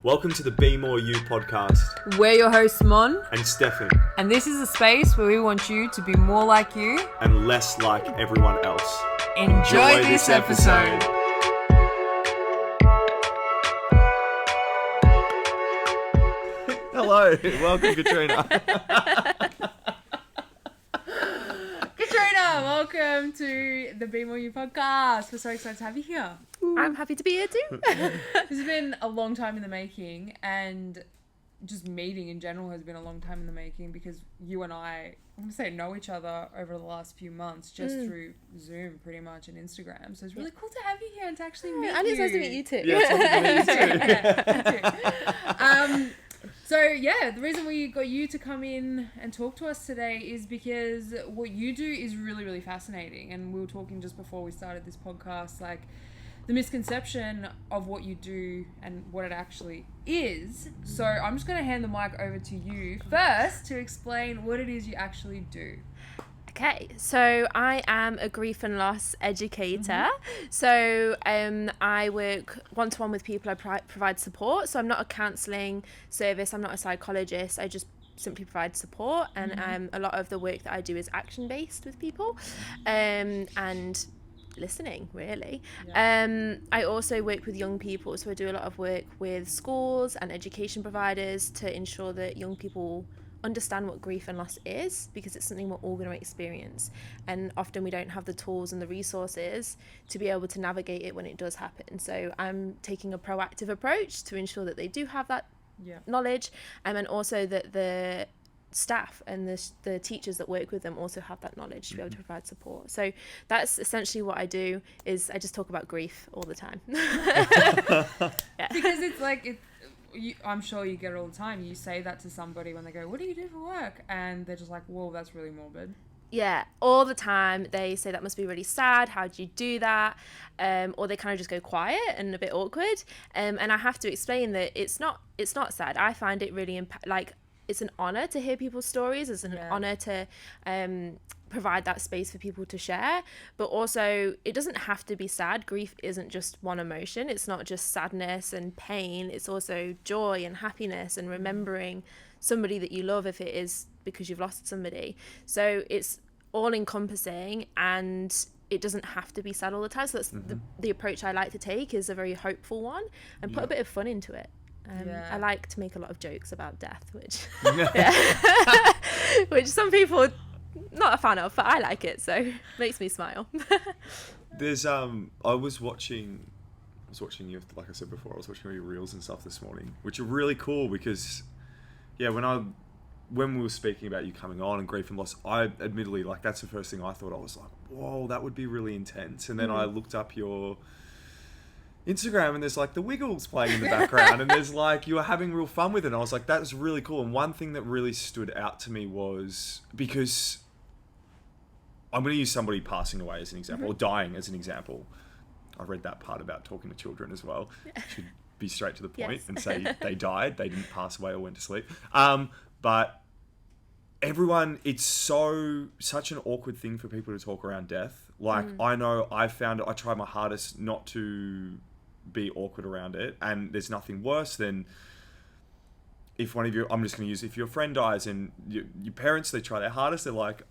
Welcome to the Be More You podcast. We're your hosts, Mon and Stefan. And this is a space where we want you to be more like you and less like everyone else. Enjoy this episode. Hello, welcome Katrina. Katrina, welcome to the Be More You podcast. We're so excited to have you here. I'm happy to be here too. This has been a long time in the making, and just meeting in general has been a long time in the making because you and I want to say know each other over the last few months just through Zoom pretty much and Instagram. So it's really cool to have you here and to actually meet you. And it's nice to meet you too. Yeah, it's nice to meet you too. So yeah, the reason we got you to come in and talk to us today is because what you do is really, really fascinating. And we were talking just before we started this podcast, like the misconception of what you do and what it actually is. So I'm just going to hand the mic over to you first to explain what it is you actually do. Okay, so I am a grief and loss educator. So I work one-to-one with people. I provide support. So I'm not a counselling service. I'm not a psychologist. I just simply provide support. And a lot of the work that I do is action-based with people and listening, really. I also work with young people. So I do a lot of work with schools and education providers to ensure that young people understand what grief and loss is, because it's something we're all going to experience, and often we don't have the tools and the resources to be able to navigate it when it does happen. So I'm taking a proactive approach to ensure that they do have that knowledge, and also that the staff and the teachers that work with them also have that knowledge to be able to provide support. So that's essentially what I do. Is I just talk about grief all the time. Because it's like I'm sure you get it all the time. You say that to somebody when they go, "What do you do for work?" And they're just like, "Whoa, that's really morbid." Yeah, all the time. They say that must be really sad. How do you do that? Or they kind of just go quiet and a bit awkward. And I have to explain that it's not sad. I find it really it's an honor to hear people's stories. It's an honor to provide that space for people to share, but also it doesn't have to be sad. Grief isn't just one emotion. It's not just sadness and pain. It's also joy and happiness and remembering somebody that you love if it is because you've lost somebody. So it's all encompassing, and it doesn't have to be sad all the time. So that's the approach I like to take, is a very hopeful one, and put a bit of fun into it. I like to make a lot of jokes about death, which which some people not a fan of, but I like it, so it makes me smile. There's I was watching you, like I said before, I was watching all your reels and stuff this morning, which are really cool because when we were speaking about you coming on and grief and loss, I admittedly, like, that's the first thing I thought. I was like, whoa, that would be really intense. And then I looked up your Instagram and there's like the Wiggles playing in the background and there's like, you were having real fun with it. And I was like, that's really cool. And one thing that really stood out to me was, because I'm going to use somebody passing away as an example, or dying as an example. I read that part about talking to children as well. Should be straight to the point and say they died, they didn't pass away or went to sleep. But everyone, it's such an awkward thing for people to talk around death. Like, I know I found it, I tried my hardest not to be awkward around it, and there's nothing worse than if one of your, I'm just going to use, if your friend dies and your parents, they try their hardest, they're like,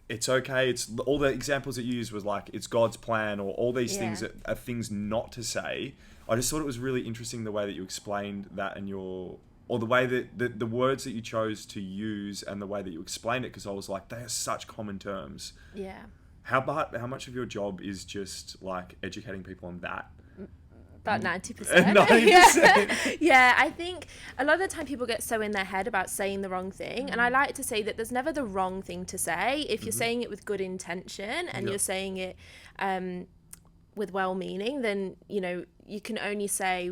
it's okay, it's all the examples that you used was like, it's God's plan, or all these things that are things not to say. I just thought it was really interesting the way that you explained that, and or the way that the words that you chose to use and the way that you explained it, because I was like, they are such common terms. Yeah. How much of your job is just like educating people on that? About 90%. 90%. Yeah, I think a lot of the time people get so in their head about saying the wrong thing. And I like to say that there's never the wrong thing to say. If you're saying it with good intention and you're saying it with well-meaning, then, you can only say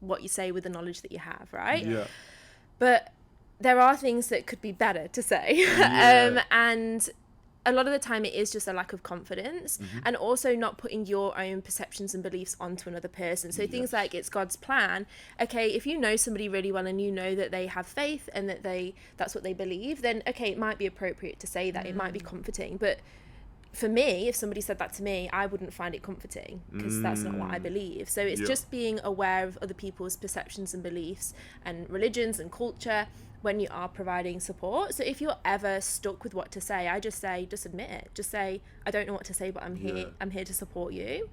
what you say with the knowledge that you have, right? Yeah. But there are things that could be better to say. And a lot of the time it is just a lack of confidence, and also not putting your own perceptions and beliefs onto another person. So things like, it's God's plan. Okay, if you know somebody really well and you know that they have faith and that that's what they believe, then okay, it might be appropriate to say that. It might be comforting, but for me, if somebody said that to me, I wouldn't find it comforting, because that's not what I believe. So it's just being aware of other people's perceptions and beliefs and religions and culture when you are providing support. So if you're ever stuck with what to say, I just say, just admit it. Just say, I don't know what to say, but I'm here. I'm here to support you.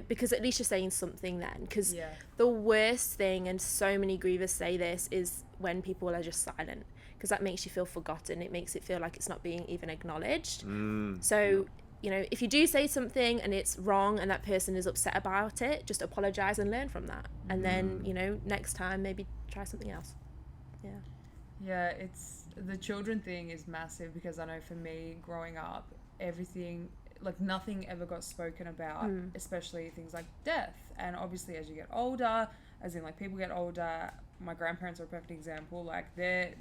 Because at least you're saying something then. Because the worst thing, and so many grievers say this, is when people are just silent. Because that makes you feel forgotten. It makes it feel like it's not being even acknowledged. So, you know, if you do say something and it's wrong and that person is upset about it, just apologize and learn from that. And then, you know, next time maybe try something else. Yeah, it's the children thing is massive, because I know for me growing up, everything, like nothing ever got spoken about, especially things like death. And obviously as you get older, as in like people get older, my grandparents are a perfect example, like they're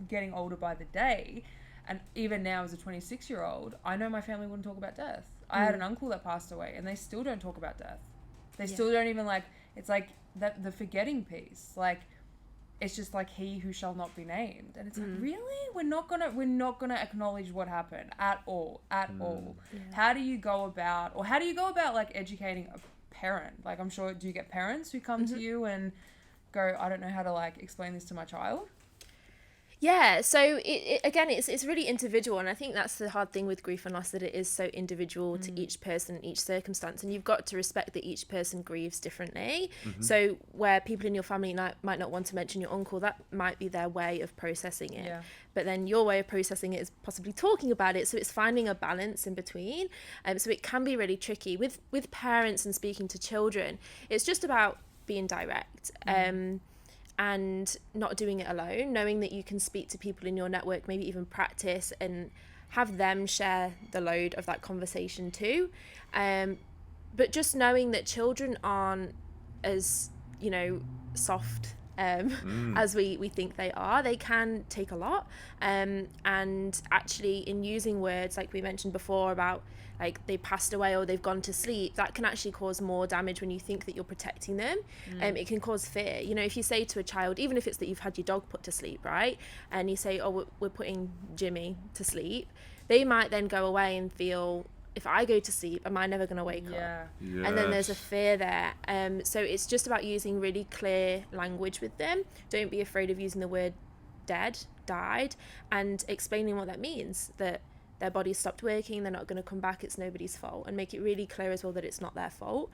getting older by the day. And even now as a 26-year-old, I know my family wouldn't talk about death. I had an uncle that passed away and they still don't talk about death. They still don't even, like, it's like that, the forgetting piece, like, it's just like he who shall not be named. And it's like, really? We're not gonna acknowledge what happened at all. How do you go about like educating a parent? Like, I'm sure, do you get parents who come to you and go, I don't know how to like explain this to my child? Yeah, so it again, it's really individual, and I think that's the hard thing with grief and loss, that it is so individual to each person, each circumstance, and you've got to respect that each person grieves differently. So where people in your family might not want to mention your uncle, that might be their way of processing it. But then your way of processing it is possibly talking about it, so it's finding a balance in between. So it can be really tricky with parents and speaking to children. It's just about being direct. And not doing it alone, knowing that you can speak to people in your network, maybe even practice and have them share the load of that conversation too. But just knowing that children aren't as, you know, soft as we think they are. They can take a lot. And actually in using words like we mentioned before about like they passed away or they've gone to sleep, that can actually cause more damage when you think that you're protecting them. It can cause fear. You know, if you say to a child, even if it's that you've had your dog put to sleep, right? And you say, oh, we're putting Jimmy to sleep, they might then go away and feel, if I go to sleep, am I never going to wake up? And then there's a fear there. So it's just about using really clear language with them. Don't be afraid of using the word died, and explaining what that means, that their body stopped working, they're not going to come back, it's nobody's fault, and make it really clear as well that it's not their fault.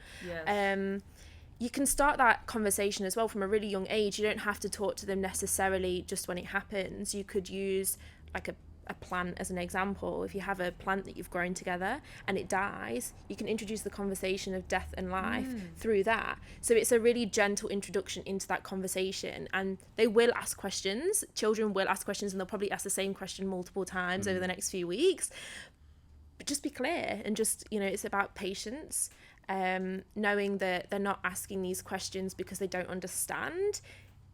You can start that conversation as well from a really young age. You don't have to talk to them necessarily just when it happens. You could use like a plant as an example. If you have a plant that you've grown together and it dies, you can introduce the conversation of death and life through that. So it's a really gentle introduction into that conversation, and they will ask questions. Children will ask questions, and they'll probably ask the same question multiple times over the next few weeks. But just be clear, and just, you know, it's about patience, knowing that they're not asking these questions because they don't understand.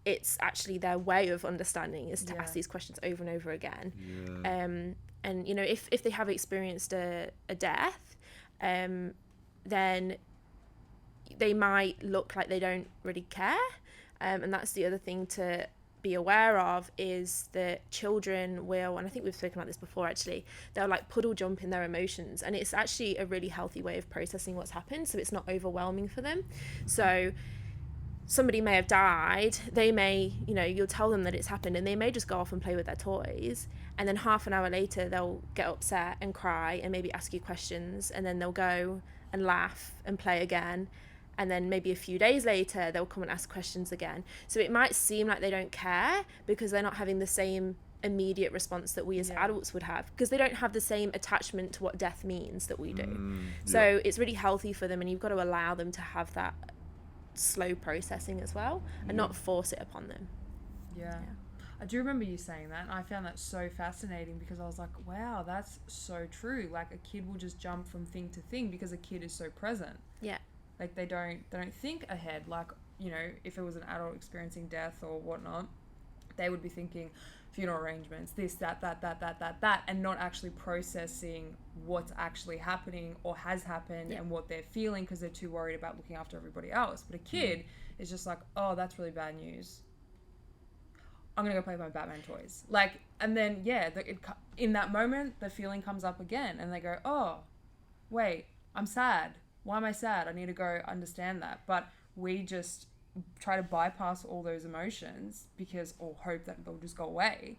It's actually their way of understanding is to ask these questions over and over again. And you know, if they have experienced a death, then they might look like they don't really care. And that's the other thing to be aware of, is that children will, and I think we've spoken about this before actually, they'll like puddle jump in their emotions, and it's actually a really healthy way of processing what's happened, so it's not overwhelming for them. So somebody may have died, they may, you know, you'll tell them that it's happened, and they may just go off and play with their toys, and then half an hour later they'll get upset and cry and maybe ask you questions, and then they'll go and laugh and play again, and then maybe a few days later they'll come and ask questions again. So it might seem like they don't care because they're not having the same immediate response that we as adults would have, because they don't have the same attachment to what death means that we do. So it's really healthy for them, and you've got to allow them to have that slow processing as well, and not force it upon them. I do remember you saying that, and I found that so fascinating, because I was like, wow, that's so true. Like, a kid will just jump from thing to thing because a kid is so present. Like, they don't think ahead. Like, you know, if it was an adult experiencing death or whatnot, they would be thinking funeral arrangements, this, that, and not actually processing what's actually happening or has happened and what they're feeling, because they're too worried about looking after everybody else. But a kid is just like, oh, that's really bad news. I'm going to go play with my Batman toys. Like, and then, in that moment, the feeling comes up again and they go, oh, wait, I'm sad. Why am I sad? I need to go understand that. But we just try to bypass all those emotions or hope that they'll just go away.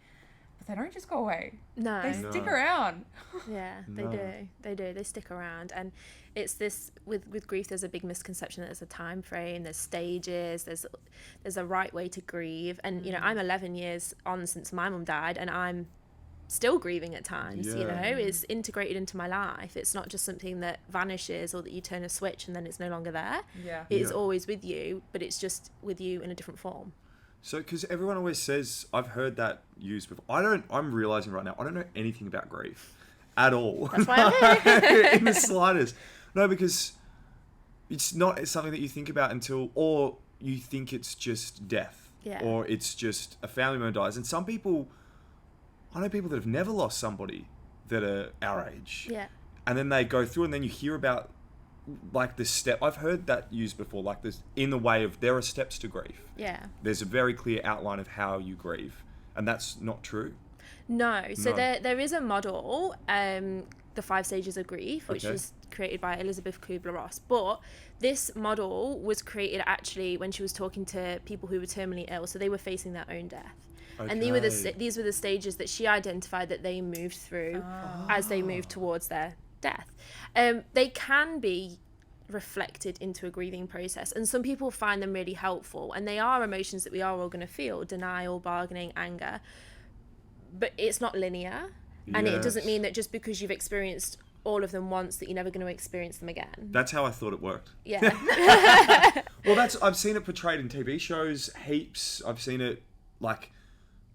But they don't just go away. No. They stick around. Yeah, they do. They do. They stick around. And it's this, with grief, there's a big misconception that there's a time frame, there's stages, there's a right way to grieve. And, I'm 11 years on since my mum died, and I'm still grieving at times, it's integrated into my life. It's not just something that vanishes or that you turn a switch and then it's no longer there. Yeah. It's always with you, but it's just with you in a different form. So, because everyone always says, I've heard that used before. I'm realizing right now, I don't know anything about grief at all. That's why I'm here. In the slightest. No, because it's something that you think about or you think it's just death. Yeah. Or it's just a family member dies. And some people, I know people that have never lost somebody that are our age. Yeah. And then they go through and then you hear about like the step. I've heard that used before, like this in the way of there are steps to grief. Yeah. There's a very clear outline of how you grieve. And that's not true. No. So there is a model, the 5 stages of grief, which Okay. was created by Elizabeth Kubler-Ross. But this model was created actually when she was talking to people who were terminally ill. So they were facing their own death. Okay. And these were the stages that she identified that they moved through as they moved towards their death. They can be reflected into a grieving process, and some people find them really helpful, and they are emotions that we are all going to feel: denial, bargaining, anger. But it's not linear, and it doesn't mean that just because you've experienced all of them once that you're never going to experience them again. That's how I thought it worked. Yeah. Well, I've seen it portrayed in TV shows heaps. I've seen it like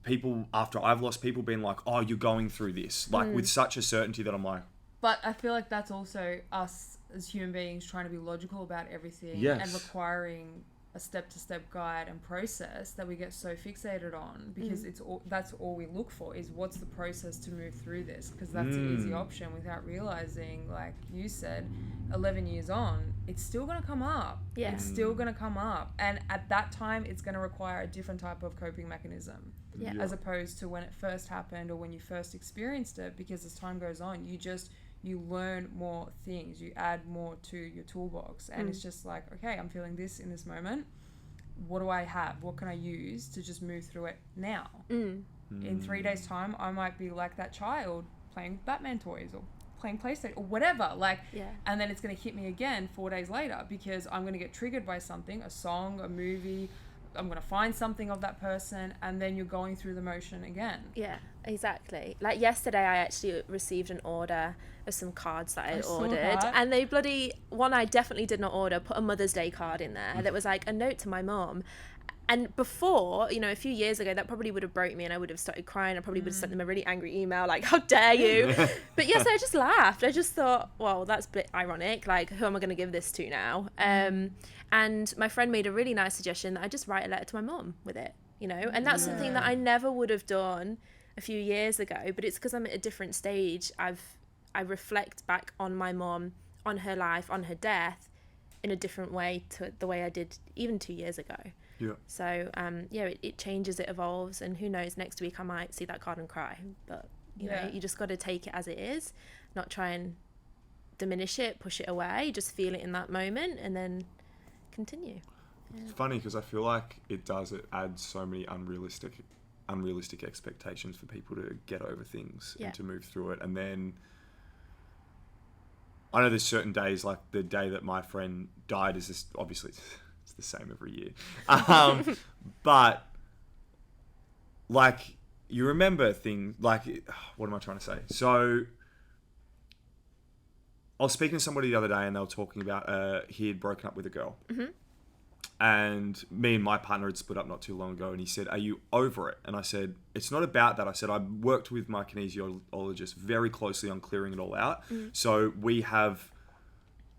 people after I've lost people being like, oh, you're going through this, like with such a certainty that I'm like. But I feel like that's also us as human beings trying to be logical about everything and requiring a step-to-step guide and process that we get so fixated on, because that's all we look for is what's the process to move through this, because that's an easy option without realizing, like you said, 11 years on, it's still going to come up. Yeah. It's still going to come up. And at that time, it's going to require a different type of coping mechanism. Yeah. As opposed to when it first happened or when you first experienced it, because as time goes on, you learn more things, you add more to your toolbox, and it's just like, okay, I'm feeling this in this moment. What do I have? What can I use to just move through it now? In 3 days' time, I might be like that child playing Batman toys or playing PlayStation or whatever, and then it's going to hit me again 4 days later because I'm going to get triggered by something, a song, a movie. I'm going to find something of that person, and then you're going through the motion again. Yeah, exactly. Like yesterday, I actually received an order of some cards that I ordered, and they one I definitely did not order, put a Mother's Day card in there that was like a note to my mum. And before, a few years ago, that probably would have broke me and I would have started crying. I probably would have sent them a really angry email like, how dare you? But yes, I just laughed. I just thought, well, that's a bit ironic. Like, who am I going to give this to now? And my friend made a really nice suggestion that I just write a letter to my mum with it, and that's something that I never would have done a few years ago. But it's because I'm at a different stage. I reflect back on my mum, on her life, on her death in a different way to the way I did even 2 years ago. Yeah. So, it changes, it evolves, and who knows, next week I might see that card and cry. But, you know, you just got to take it as it is, not try and diminish it, push it away, just feel it in that moment and then continue. Yeah. It's funny because I feel like it adds so many unrealistic expectations for people to get over things and to move through it. And then I know there's certain days, like the day that my friend died is this, obviously it's the same every year. But like you remember things like, what am I trying to say? So I was speaking to somebody the other day and they were talking about he had broken up with a girl. Mm-hmm. And me and my partner had split up not too long ago, and he said, are you over it? And I said, it's not about that. I said, I worked with my kinesiologist very closely on clearing it all out. Mm. So we are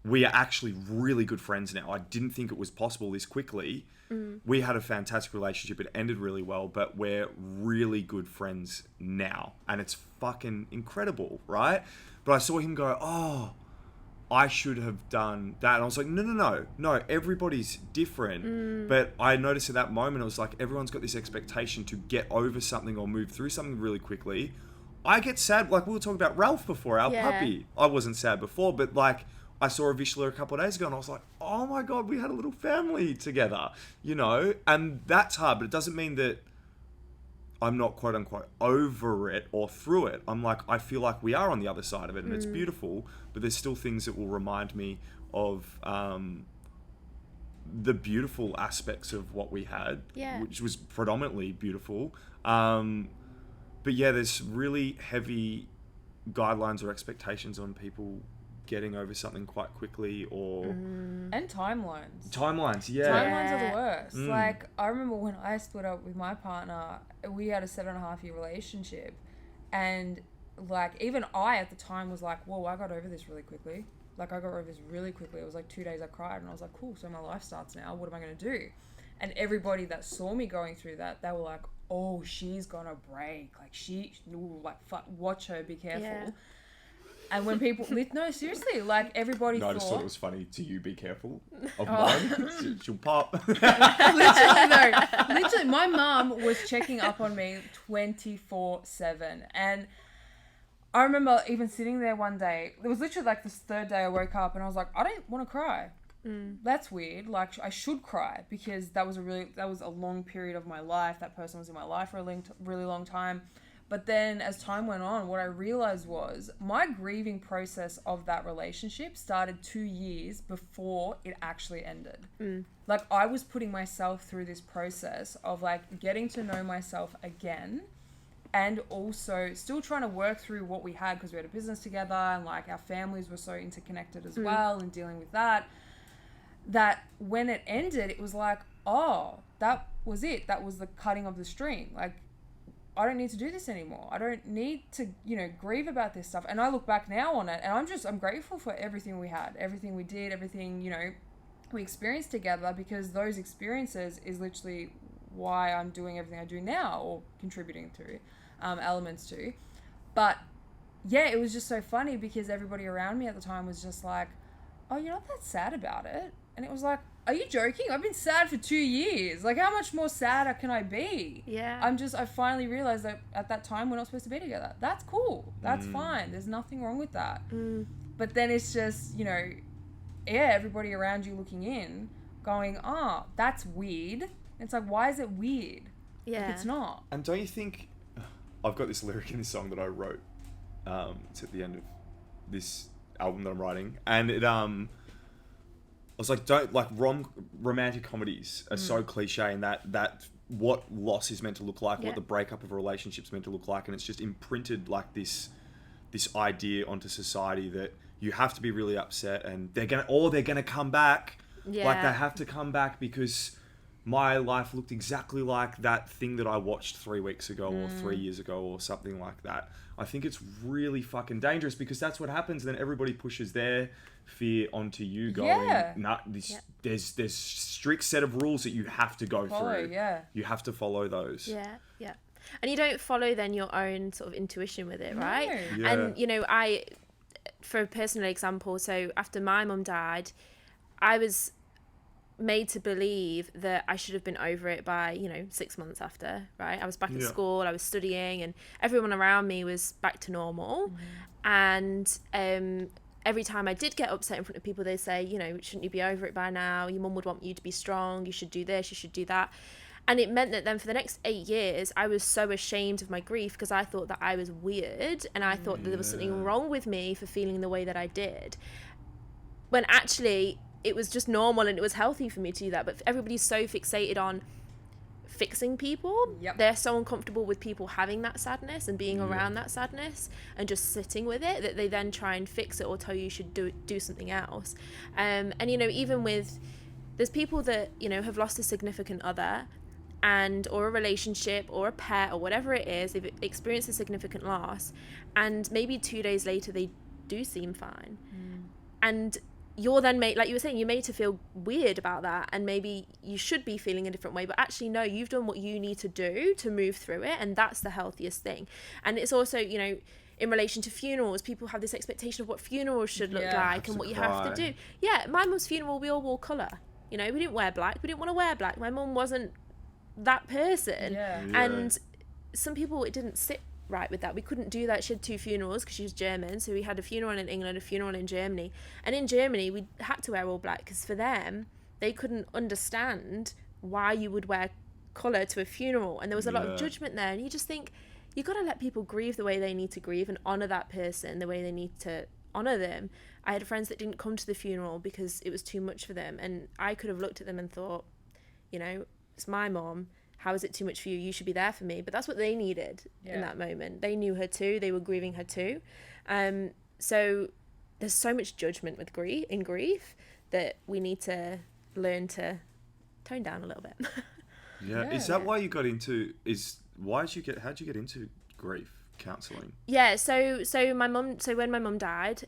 actually really good friends now. I didn't think it was possible this quickly. Mm. We had a fantastic relationship. It ended really well, but we're really good friends now. And it's fucking incredible, right? But I saw him go, oh, I should have done that. And I was like, no, everybody's different. But I noticed at that moment, it was like, everyone's got this expectation to get over something or move through something really quickly. I get sad, like we were talking about Ralph before, our puppy. I wasn't sad before, but like, I saw a Vishla a couple of days ago and I was like, oh my God, we had a little family together, you know? And that's hard, but it doesn't mean that I'm not quote unquote over it or through it. I'm like, I feel like we are on the other side of it and it's beautiful, but there's still things that will remind me of the beautiful aspects of what we had, which was predominantly beautiful. But yeah, there's really heavy guidelines or expectations on people getting over something quite quickly or... And timelines. Timelines, yeah. Timelines are the worst. Like, I remember when I split up with my partner, we had a 7.5-year relationship. And, like, even I at the time was like, whoa, I got over this really quickly. Like, I got over this really quickly. It was like 2 days I cried and I was like, cool, so my life starts now. What am I going to do? And everybody that saw me going through that, they were like, oh, she's gonna break. Like, watch her, be careful. Yeah. And when people... No, seriously, like, everybody thought... I just thought it was funny to you, be careful of mine. She'll pop. Literally, my mum was checking up on me 24/7. And I remember even sitting there one day, it was literally like this third day I woke up and I was like, I don't want to cry. That's weird. Like, I should cry because that was a long period of my life. That person was in my life for a really long time. But then as time went on, what I realized was my grieving process of that relationship started 2 years before it actually ended. Like, I was putting myself through this process of like getting to know myself again and also still trying to work through what we had because we had a business together and like our families were so interconnected as well and dealing with that when it ended, it was like, oh, that was it. That was the cutting of the string. Like, I don't need to do this anymore. I don't need to, grieve about this stuff. And I look back now on it and I'm grateful for everything we had, everything we did, everything, we experienced together because those experiences is literally why I'm doing everything I do now or contributing to elements to. But yeah, it was just so funny because everybody around me at the time was just like, oh, you're not that sad about it. And it was like, are you joking? I've been sad for 2 years. Like, how much more sadder can I be? Yeah. I finally realized that at that time we're not supposed to be together. That's cool. That's fine. There's nothing wrong with that. But then it's just, everybody around you looking in going, oh, that's weird. It's like, why is it weird? Yeah. Like, it's not. And don't you think, I've got this lyric in this song that I wrote. It's at the end of this album that I'm writing. And it, I was like, romantic comedies are so cliche and that what loss is meant to look like, what the breakup of a relationship is meant to look like. And it's just imprinted like this idea onto society that you have to be really upset and they're gonna come back. Yeah. Like, they have to come back because my life looked exactly like that thing that I watched 3 weeks ago or 3 years ago or something like that. I think it's really fucking dangerous because that's what happens. Then everybody pushes their fear onto you going, there's strict set of rules that you have to go through. Yeah. You have to follow those. Yeah, yeah. And you don't follow then your own sort of intuition with it, right? Yeah. And, for a personal example, so after my mum died, I was made to believe that I should have been over it by 6 months after, right? I was back at school, I was studying, and everyone around me was back to normal. And every time I did get upset in front of people, they'd say, shouldn't you be over it by now? Your mum would want you to be strong, you should do this, you should do that. And it meant that then for the next 8 years, I was so ashamed of my grief because I thought that I was weird and I thought that there was something wrong with me for feeling the way that I did. When actually it was just normal and it was healthy for me to do that. But everybody's so fixated on fixing people. They're so uncomfortable with people having that sadness and being around that sadness and just sitting with it that they then try and fix it or tell you should do something else. And even with, there's people that have lost a significant other or a relationship or a pet or whatever it is, they've experienced a significant loss and maybe 2 days later they do seem fine. And you're then made, like you were saying, you're made to feel weird about that and maybe you should be feeling a different way, but actually no, you've done what you need to do to move through it, and that's the healthiest thing. And it's also, in relation to funerals, people have this expectation of what funerals should look Yeah. like and what you have to do. Yeah, my mum's funeral, we all wore colour. You know, we didn't wear black. We didn't want to wear black. My mum wasn't that person. Yeah. And some people, it didn't sit right with that. We couldn't do that. She had 2 funerals because she was German. So we had a funeral in England, a funeral in Germany. And in Germany, we had to wear all black because for them, they couldn't understand why you would wear colour to a funeral. And there was a lot of judgment there. And you just think, you got to let people grieve the way they need to grieve and honour that person the way they need to honour them. I had friends that didn't come to the funeral because it was too much for them. And I could have looked at them and thought, you know, it's my mom. How is it too much for you? You should be there for me. But that's what they needed in that moment. They knew her too. They were grieving her too. So there's so much judgment with grief that we need to learn to tone down a little bit. Is that why you got into, how'd you get into grief counselling? Yeah, so when my mum died,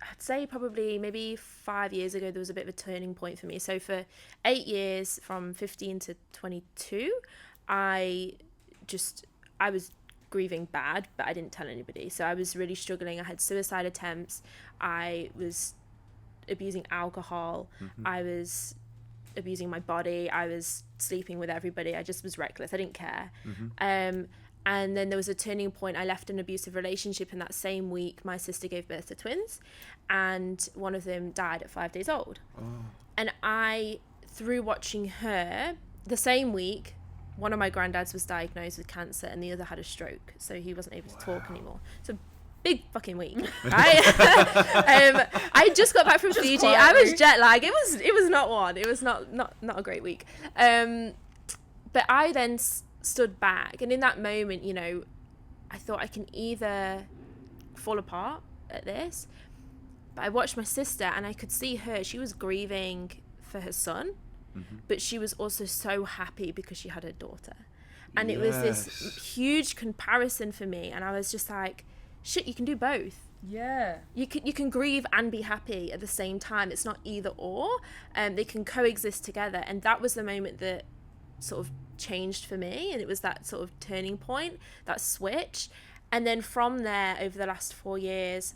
I'd say probably maybe 5 years ago, there was a bit of a turning point for me. So for 8 years, from 15 to 22, I was grieving bad, but I didn't tell anybody. So I was really struggling. I had suicide attempts. I was abusing alcohol. I was abusing my body. I was sleeping with everybody. I just was reckless. I didn't care. And then there was a turning point. I left an abusive relationship, and that same week my sister gave birth to twins, and one of them died at 5 days old. And I, through watching her, the same week, one of my granddads was diagnosed with cancer and the other had a stroke, so he wasn't able to talk anymore. So big fucking week, right? I just got back from Fiji. I was jet lagged. It was not one. It was not a great week. But I then stood back, and in that moment, you know, I thought I can either fall apart at this, but I watched my sister and I could see her. She was grieving for her son, but she was also so happy because she had her daughter. And it was this huge comparison for me, and I was just like, shit, you can do both. Yeah. You can grieve and be happy at the same time. It's not either or. They can coexist together. And that was the moment that sort of changed for me, and it was that sort of turning point, that switch. And then from there, over the last 4 years,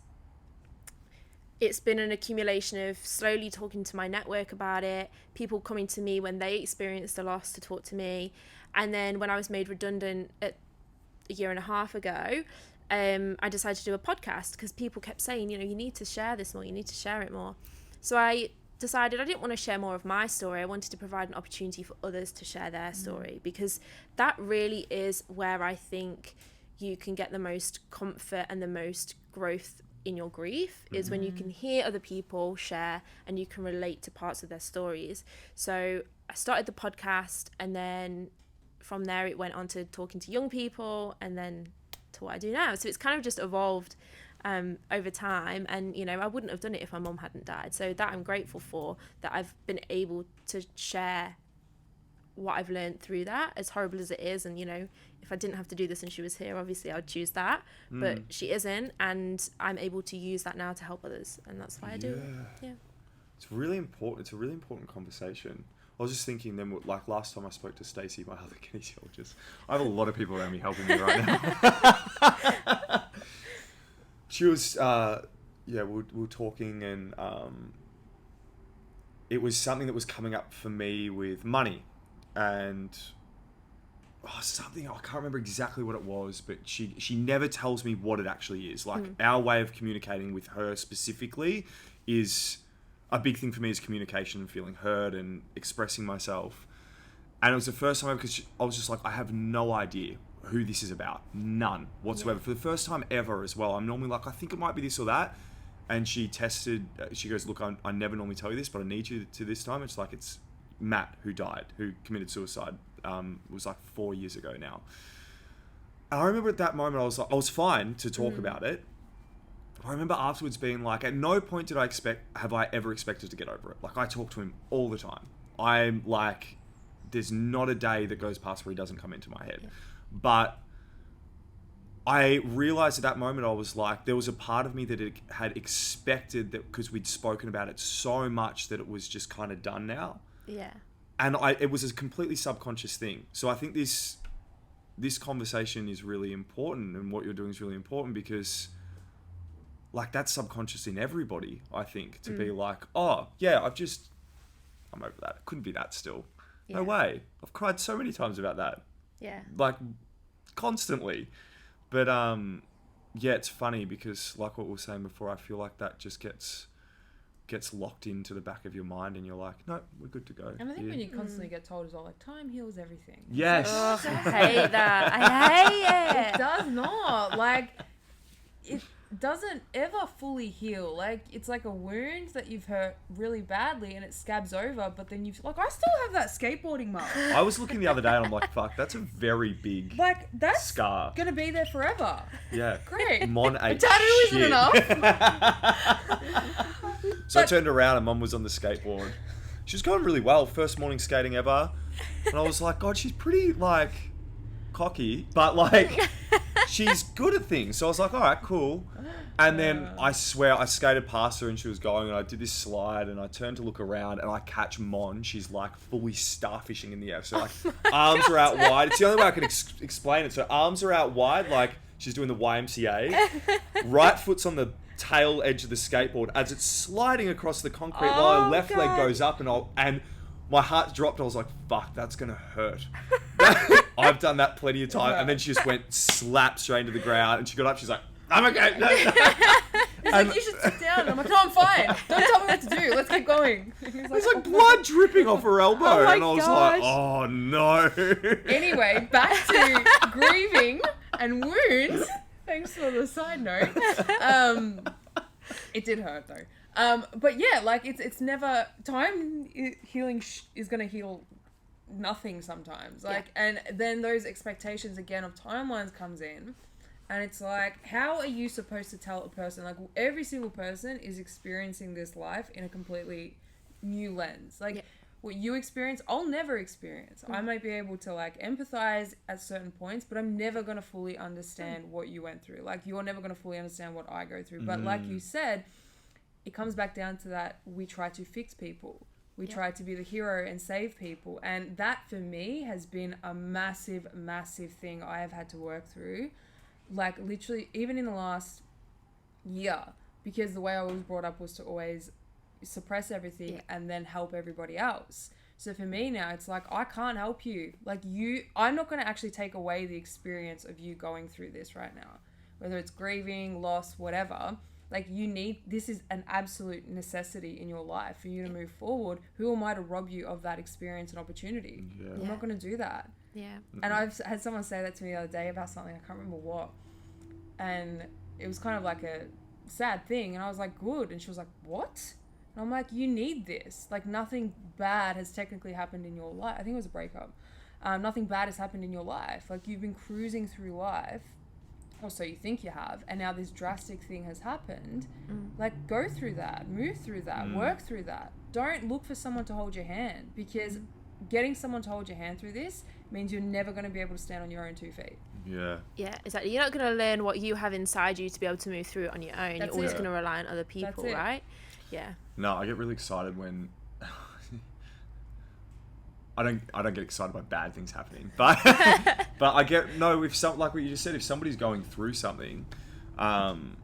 it's been an accumulation of slowly talking to my network about it, people coming to me when they experienced a loss to talk to me. And then when I was made redundant a year and a half ago, I decided to do a podcast because people kept saying, you know, you need to share this more, you need to share it more. So I decided I didn't want to share more of my story. I wanted to provide an opportunity for others to share their story, because that really is where I think you can get the most comfort and the most growth in your grief, is when you can hear other people share and you can relate to parts of their stories. So I started the podcast, and then from there it went on to talking to young people, and then to what I do now. So it's kind of just evolved over time, and you know, I wouldn't have done it if my mum hadn't died. So that I'm grateful for, that I've been able to share what I've learned through that, as horrible as it is. And you know, if I didn't have to do this and she was here, obviously I'd choose that, but she isn't, and I'm able to use that now to help others, and that's why I do it. It's really important. It's a really important conversation. I was just thinking then, like last time I spoke to Stacey, my other kinesiologist, I have a lot of people around me helping me right now. She was, we were talking, and it was something that was coming up for me with money, and something, I can't remember exactly what it was, but she never tells me what it actually is. Like our way of communicating with her specifically is a big thing for me, is communication and feeling heard and expressing myself. And it was the first time, because I was just like, I have no idea who this is about. None whatsoever. For the first time ever as well. I'm normally like, I think it might be this or that. And she goes, look, I never normally tell you this, but I need you to this time. It's like, it's Matt who died, who committed suicide. It was like 4 years ago now. And I remember at that moment, I was fine to talk about it. I remember afterwards being like, at no point have I ever expected to get over it. Like, I talk to him all the time. I'm like, there's not a day that goes past where he doesn't come into my head. But I realized at that moment, I was like, there was a part of me that had expected that, because we'd spoken about it so much, that it was just kind of done now. Yeah. And it was a completely subconscious thing. So I think this this conversation is really important, and what you're doing is really important, because like that's subconscious in everybody, I think, to be like, oh yeah, I'm over that. It couldn't be that still. Yeah. No way. I've cried so many times about that. Yeah. Like constantly. But yeah, it's funny because like what we were saying before, I feel like that just gets locked into the back of your mind, and you're like, no, we're good to go. And I think when you constantly get told as well, like, time heals everything. Yes. Oh, I hate that. I hate It it. does not. Like, it doesn't ever fully heal. Like, it's like a wound that you've hurt really badly and it scabs over, but then you've, like, I still have that skateboarding mark. I was looking the other day and I'm like, fuck, that's a very big Like, that's scar. gonna be there forever. Yeah. Great. Mon A ate tattoo isn't shit. enough. So I turned around and Mum was on the skateboard. She was going really well. First morning skating ever. And I was like, God, she's pretty, like, cocky, but, like, she's good at things. So I was like, all right, cool. And then I swear I skated past her and she was going, and I did this slide and I turned to look around and I catch Mon. She's like fully starfishing in the air. So like arms are out wide. It's the only way I can explain it. So arms are out wide, like she's doing the YMCA. Right foot's on the tail edge of the skateboard as it's sliding across the concrete while her left leg goes up, and my heart dropped. I was like, fuck, that's going to hurt. I've done that plenty of times. And then she just went slap straight into the ground and she got up. She's like, I'm okay. He's like, you should sit down. I'm like, no, I'm fine. Don't tell me what to do. Let's keep going. He's There's like blood dripping off her elbow. Oh my and I was gosh. like, oh no. Anyway, back to grieving and wounds. Thanks for the side note. It did hurt though. But yeah, like it's never healing is gonna heal nothing sometimes. Like, and then those expectations again of timelines comes in. And it's like, how are you supposed to tell a person? Like, every single person is experiencing this life in a completely new lens. Like, what you experience, I'll never experience. I might be able to, like, empathize at certain points, but I'm never going to fully understand what you went through. Like, you're never going to fully understand what I go through. But like you said, it comes back down to that we try to fix people. We try to be the hero and save people. And that, for me, has been a massive, massive thing I have had to work through. Like, literally, even in the last year, because the way I was brought up was to always suppress everything and then help everybody else. So for me now, it's like, I can't help you. Like, I'm not going to actually take away the experience of you going through this right now. Whether it's grieving, loss, whatever. Like, this is an absolute necessity in your life for you to move forward. Who am I to rob you of that experience and opportunity? I'm not going to do that. Yeah. And I've had someone say that to me the other day about something, I can't remember what. And it was kind of like a sad thing. And I was like, good. And she was like, what? And I'm like, you need this. Like, nothing bad has technically happened in your life. I think it was a breakup. Nothing bad has happened in your life. Like, you've been cruising through life, or so you think you have, and now this drastic thing has happened. Like, go through that, move through that, work through that. Don't look for someone to hold your hand, because getting someone to hold your hand through this means you're never going to be able to stand on your own 2 feet. Yeah, exactly. You're not going to learn what you have inside you to be able to move through it on your own. You're always going to rely on other people, right? Yeah. No, I get really excited when I don't get excited by bad things happening, but but I get if some, like what you just said, if somebody's going through something, I'm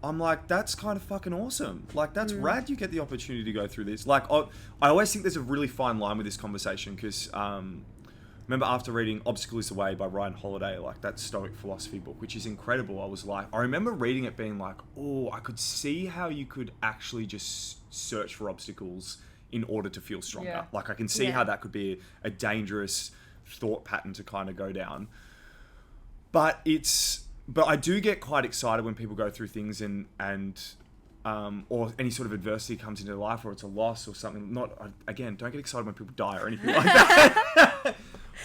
like, that's kind of fucking awesome. Like, that's rad. You get the opportunity to go through this. Like, I always think there's a really fine line with this conversation, because remember after reading Obstacle is the Way by Ryan Holiday, like that Stoic philosophy book, which is incredible, I was like, I remember reading it being like, oh, I could see how you could actually just search for obstacles in order to feel stronger. Yeah. Like, I can see how that could be a dangerous thought pattern to kind of go down. But I do get quite excited when people go through things and or any sort of adversity comes into their life, or it's a loss or something. Don't get excited when people die or anything like that.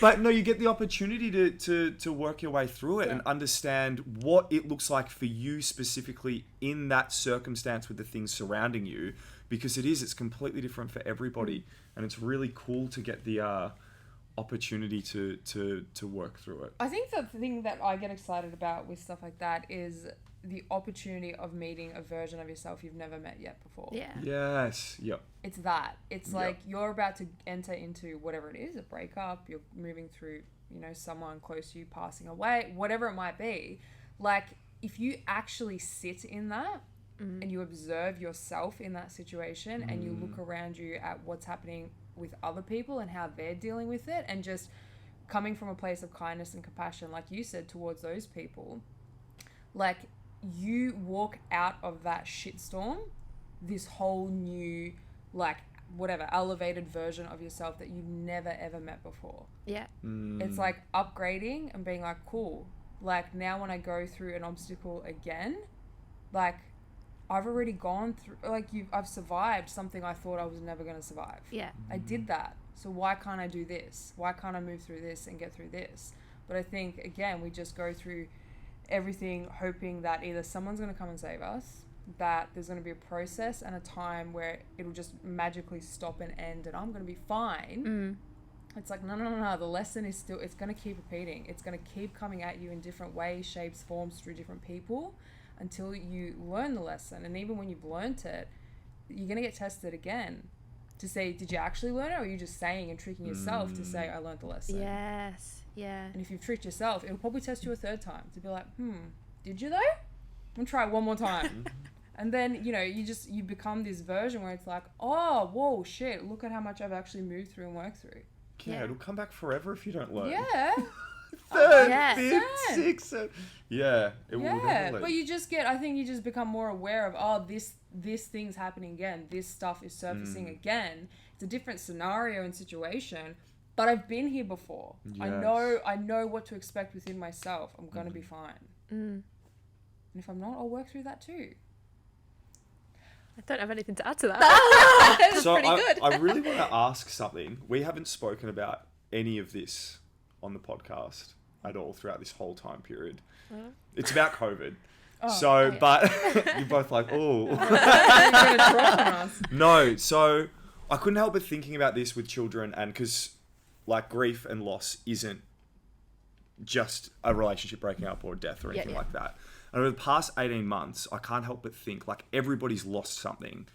But no, you get the opportunity to work your way through it and understand what it looks like for you specifically in that circumstance with the things surrounding you, because it's completely different for everybody, and it's really cool to get the opportunity to work through it. I think the thing that I get excited about with stuff like that is the opportunity of meeting a version of yourself you've never met yet before. Yeah. Yes. Yep. It's that. It's Yep. like you're about to enter into whatever it is, a breakup, you're moving through, you know, someone close to you passing away, whatever it might be. Like, if you actually sit in that and you observe yourself in that situation and you look around you at what's happening with other people and how they're dealing with it, and just coming from a place of kindness and compassion, like you said, towards those people, like, you walk out of that shitstorm this whole new, like, whatever, elevated version of yourself that you've never ever met before. Yeah. It's like upgrading and being like, cool, like, now when I go through an obstacle again, like, I've already gone through, like, I've survived something I thought I was never going to survive. Yeah. I did that. So why can't I do this? Why can't I move through this and get through this? But I think, again, we just go through everything hoping that either someone's going to come and save us, that there's going to be a process and a time where it'll just magically stop and end and I'm going to be fine. It's like, no. The lesson is still, it's going to keep repeating. It's going to keep coming at you in different ways, shapes, forms, through different people until you learn the lesson. And even when you've learnt it, you're going to get tested again to say, did you actually learn it, or are you just saying and tricking yourself to say, I learned the lesson? Yes. Yeah. And if you've tricked yourself, it'll probably test you a third time to be like, did you though? I'm going to try it one more time. And then, you know, you become this version where it's like, oh, whoa, shit, look at how much I've actually moved through and worked through. Yeah, it'll come back forever if you don't learn. Yeah. Third, Yeah. fifth, sixth, seventh. Yeah, it will Yeah, definitely. but I think you just become more aware of, oh, this thing's happening again. This stuff is surfacing again. It's a different scenario and situation, but I've been here before. Yes. I know what to expect within myself. I'm going to be fine. And if I'm not, I'll work through that too. I don't have anything to add to that. That's So pretty good. I really want to ask something. We haven't spoken about any of this on the podcast at all throughout this whole time period. It's about COVID. Yeah. But you're both like, oh. You're gonna drop on us. No, so I couldn't help but thinking about this with children, and because, like, grief and loss isn't just a relationship breaking up or death or anything like that. And over the past 18 months, I can't help but think, like, everybody's lost something.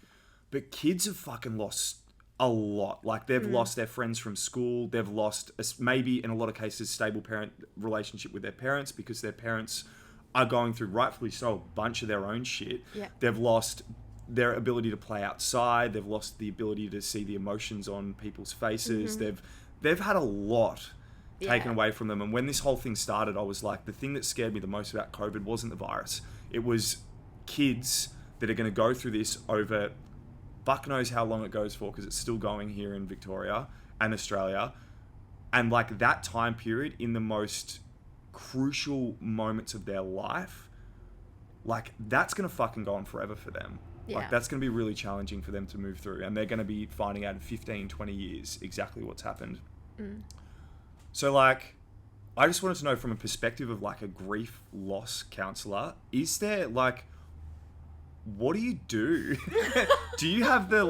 But kids have fucking lost a lot. Like, they've lost their friends from school. They've lost, maybe in a lot of cases, stable parent relationship with their parents because their parents are going through, rightfully so, a bunch of their own shit. Yeah. They've lost their ability to play outside. They've lost the ability to see the emotions on people's faces. They've had a lot taken away from them. And when this whole thing started, I was like, the thing that scared me the most about COVID wasn't the virus. It was kids that are going to go through this over fuck knows how long it goes for, because it's still going here in Victoria and Australia. And like that time period in the most crucial moments of their life, like that's going to fucking go on forever for them. Like that's going to be really challenging for them to move through, and they're going to be finding out in 15, 20 years exactly what's happened. So like, I just wanted to know from a perspective of like a grief loss counsellor, is there like, what do you do? Do you have the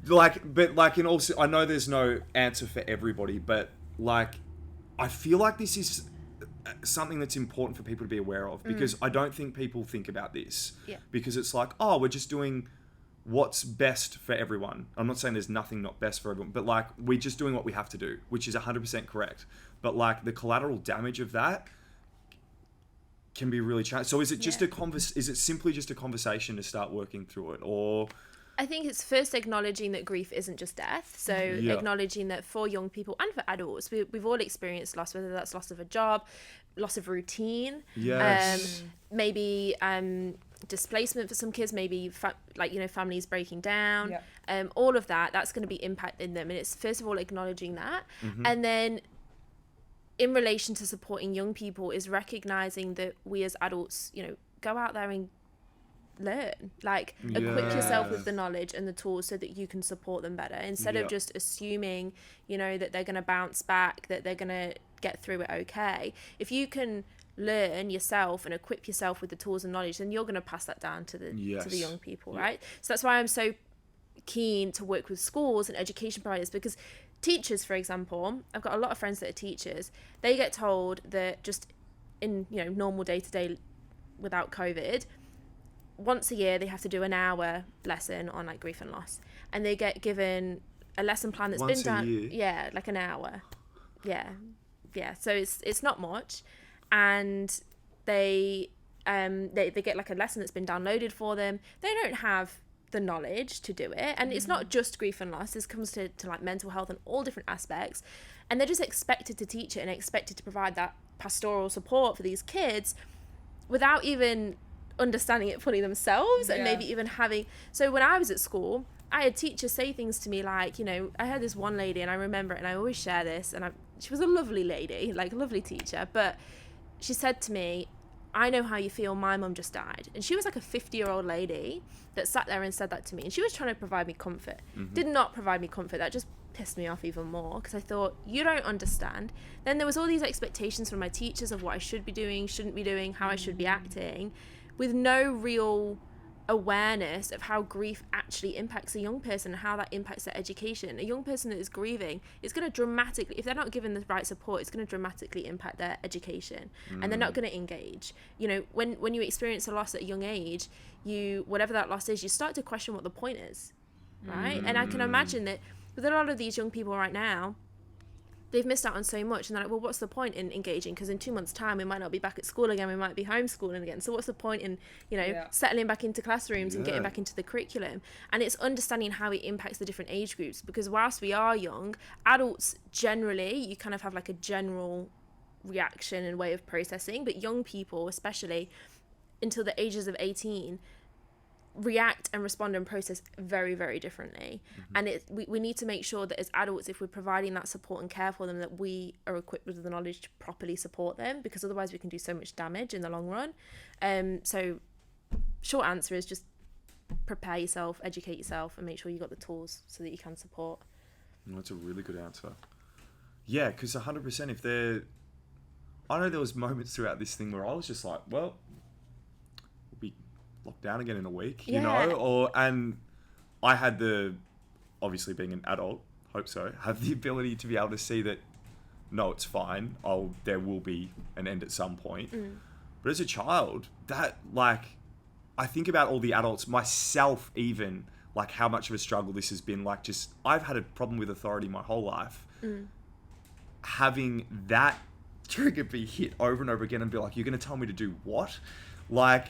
but like in also, I know there's no answer for everybody, but like, I feel like this is something that's important for people to be aware of, because I don't think people think about this. Because it's like, oh, we're just doing what's best for everyone. I'm not saying there's nothing not best for everyone, but like, we're just doing what we have to do, which is 100% correct. But like the collateral damage of that can be really challenging. So is it just is it simply just a conversation to start working through it, or? I think it's first acknowledging that grief isn't just death. So acknowledging that for young people and for adults, we've all experienced loss, whether that's loss of a job, loss of routine, maybe displacement for some kids, maybe families breaking down, all of that's going to be impacting them. And it's first of all acknowledging that, and then in relation to supporting young people is recognizing that we as adults, go out there and learn, like equip yourself with the knowledge and the tools so that you can support them better, instead of just assuming that they're going to bounce back, that they're going to get through it okay. If you can learn yourself and equip yourself with the tools and knowledge, then you're going to pass that down to the young people, right? So that's why I'm so keen to work with schools and education providers, because teachers, for example, I've got a lot of friends that are teachers. They get told that just in normal day-to-day without COVID, once a year they have to do an hour lesson on like grief and loss, and they get given a lesson plan that's Once been a done. year? Yeah, like an hour. Yeah. So it's not much, and they get like a lesson that's been downloaded for them. They don't have the knowledge to do it, and it's not just grief and loss. This comes to like mental health and all different aspects, and they're just expected to teach it and expected to provide that pastoral support for these kids without even understanding it fully themselves, and maybe even having. So when I was at school, I had teachers say things to me like, you know, I had this one lady, and I remember it, and I always share this, and she was a lovely lady, like a lovely teacher, but she said to me, I know how you feel, my mum just died. And she was like a 50-year-old lady that sat there and said that to me, and she was trying to provide me comfort. Did not provide me comfort. That just pissed me off even more, because I thought, you don't understand. Then there was all these expectations from my teachers of what I should be doing, shouldn't be doing, how I should be acting, with no real awareness of how grief actually impacts a young person and how that impacts their education. A young person that is grieving is going to dramatically, if they're not given the right support, it's going to dramatically impact their education, and they're not going to engage. You know, when you experience a loss at a young age, whatever that loss is, you start to question what the point is, right? And I can imagine that with a lot of these young people right now, they've missed out on so much, and they're like, well, what's the point in engaging? Because in 2 months' time, we might not be back at school again, we might be homeschooling again. So what's the point in, you know, settling back into classrooms and getting back into the curriculum? And it's understanding how it impacts the different age groups, because whilst we are young, adults generally, you kind of have like a general reaction and way of processing, but young people, especially until the ages of 18, react and respond and process very, very differently. And we need to make sure that as adults, if we're providing that support and care for them, that we are equipped with the knowledge to properly support them, because otherwise we can do so much damage in the long run. So short answer is just prepare yourself, educate yourself, and make sure you got the tools so that you can support. That's a really good answer. Yeah, because 100%, I know there was moments throughout this thing where I was just like, well, we'll be locked down again in a week, you know? And I had obviously being an adult, hope so, have the ability to be able to see that, no, it's fine. There will be an end at some point. But as a child, that, like, I think about all the adults, myself even, like how much of a struggle this has been. Like, just, I've had a problem with authority my whole life. Having that trigger be hit over and over again and be like, you're going to tell me to do what? Like,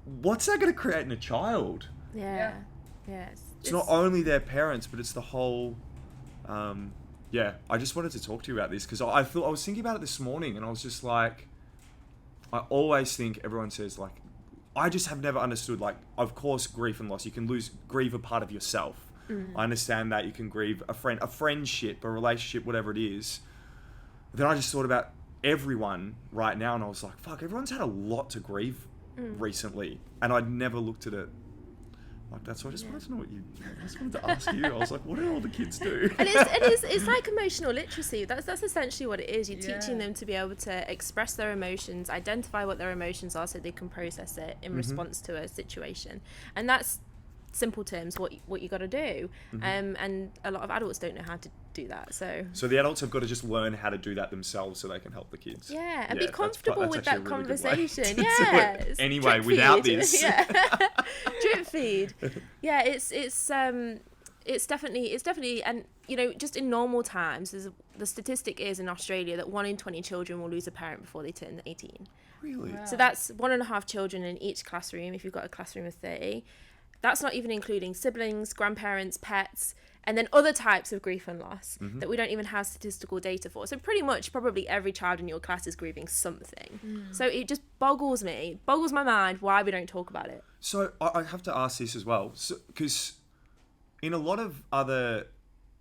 what's that going to create in a child? Yeah. It's not only their parents, but it's the whole... I just wanted to talk to you about this, because I was thinking about it this morning, and I was just like, I always think everyone says, like, I just have never understood, like, of course, grief and loss, you can grieve a part of yourself. I understand that you can grieve a friendship, a relationship, whatever it is. Then I just thought about everyone right now, and I was like, fuck, everyone's had a lot to grieve recently, and I'd never looked at it like that. So I just wanted to know I just wanted to ask you. I was like, what do all the kids do? And it's like emotional literacy. That's essentially what it is. You're teaching them to be able to express their emotions, identify what their emotions are, so they can process it in response to a situation. And that's simple terms what you got to do. And a lot of adults don't know how to do that. So the adults have got to just learn how to do that themselves so they can help the kids. And be comfortable with that conversation. Anyway, without this. Drip feed. It's definitely, and you know, just in normal times, the statistic is in Australia that 1 in 20 children will lose a parent before they turn 18. Really? Wow. So that's 1.5 children in each classroom if you've got a classroom of 30. That's not even including siblings, grandparents, pets, and then other types of grief and loss that we don't even have statistical data for. So pretty much probably every child in your class is grieving something. So it just boggles my mind why we don't talk about it. So I have to ask this as well, because in a lot of other,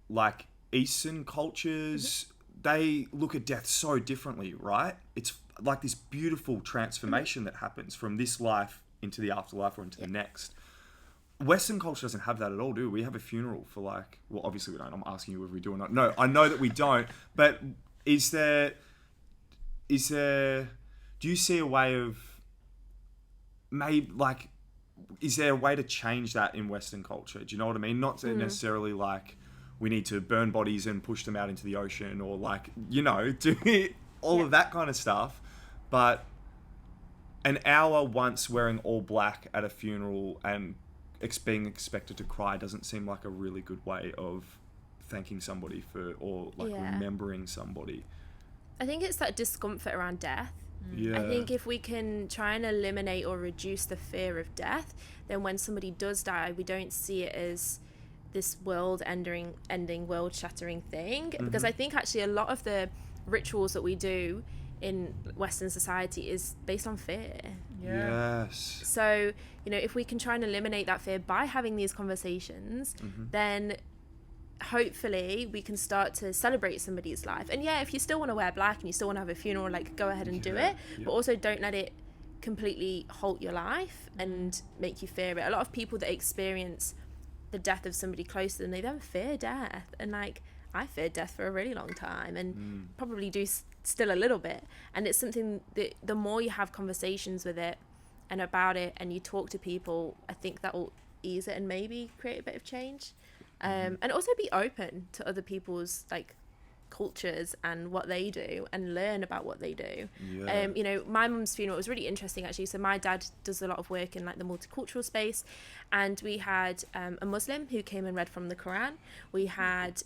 like, Eastern cultures, they look at death so differently, right? It's like this beautiful transformation that happens from this life into the afterlife or into the next. Western culture doesn't have that at all, do we? We have a funeral for, like... Well, obviously we don't. I'm asking you if we do or not. No, I know that we don't. But is there... Do you see a way of... Maybe, like... Is there a way to change that in Western culture? Do you know what I mean? Not necessarily, like, we need to burn bodies and push them out into the ocean, or, like, you know, do all of that kind of stuff. But an hour once wearing all black at a funeral and being expected to cry doesn't seem like a really good way of thanking somebody for, or like remembering somebody. I think it's that discomfort around death. Yeah. I think if we can try and eliminate or reduce the fear of death, then when somebody does die, we don't see it as this ending, world-shattering thing. Because I think actually a lot of the rituals that we do in Western society is based on fear. Yes. So, you know, if we can try and eliminate that fear by having these conversations, then hopefully we can start to celebrate somebody's life. And yeah, if you still want to wear black and you still want to have a funeral, like, go ahead and do it, but also don't let it completely halt your life and make you fear it. A lot of people that experience the death of somebody close to them, they then fear death. And like, I feared death for a really long time, and probably do still a little bit. And it's something that the more you have conversations with it and about it, and you talk to people, I think that will ease it and maybe create a bit of change. And also be open to other people's like cultures and what they do, and learn about what they do. You know, my mum's funeral was really interesting actually. So my dad does a lot of work in like the multicultural space, and we had a Muslim who came and read from the Quran. We had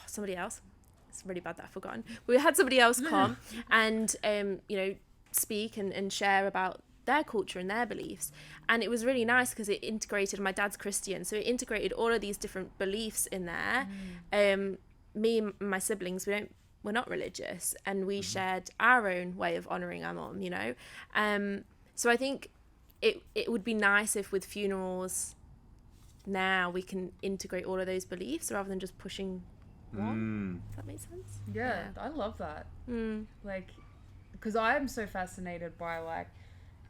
somebody else, it's really bad that I've forgotten. We had somebody else come and you know, speak and share about their culture and their beliefs. And it was really nice because it integrated, my dad's Christian, so it integrated all of these different beliefs in there. Me and my siblings, we're not religious, and we shared our own way of honouring our mom, you know. So I think it would be nice if with funerals now we can integrate all of those beliefs rather than just pushing one. Does that make sense? Yeah, I love that. Like, because I'm so fascinated by like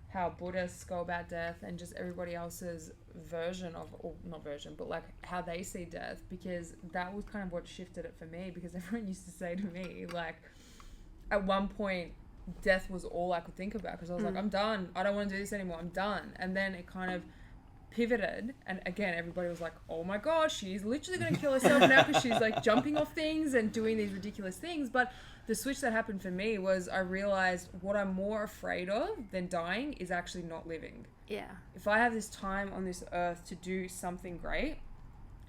how Buddhists go about death and just everybody else's version of, or not version, but like how they see death, because that was kind of what shifted it for me. Because everyone used to say to me, like, at one point death was all I could think about, because I was like, I'm done, I don't want to do this anymore, I'm done. And then it kind of pivoted, and again everybody was like, oh my gosh, she's literally going to kill herself now because she's like jumping off things and doing these ridiculous things. But the switch that happened for me was I realized what I'm more afraid of than dying is actually not living. If I have this time on this earth to do something great,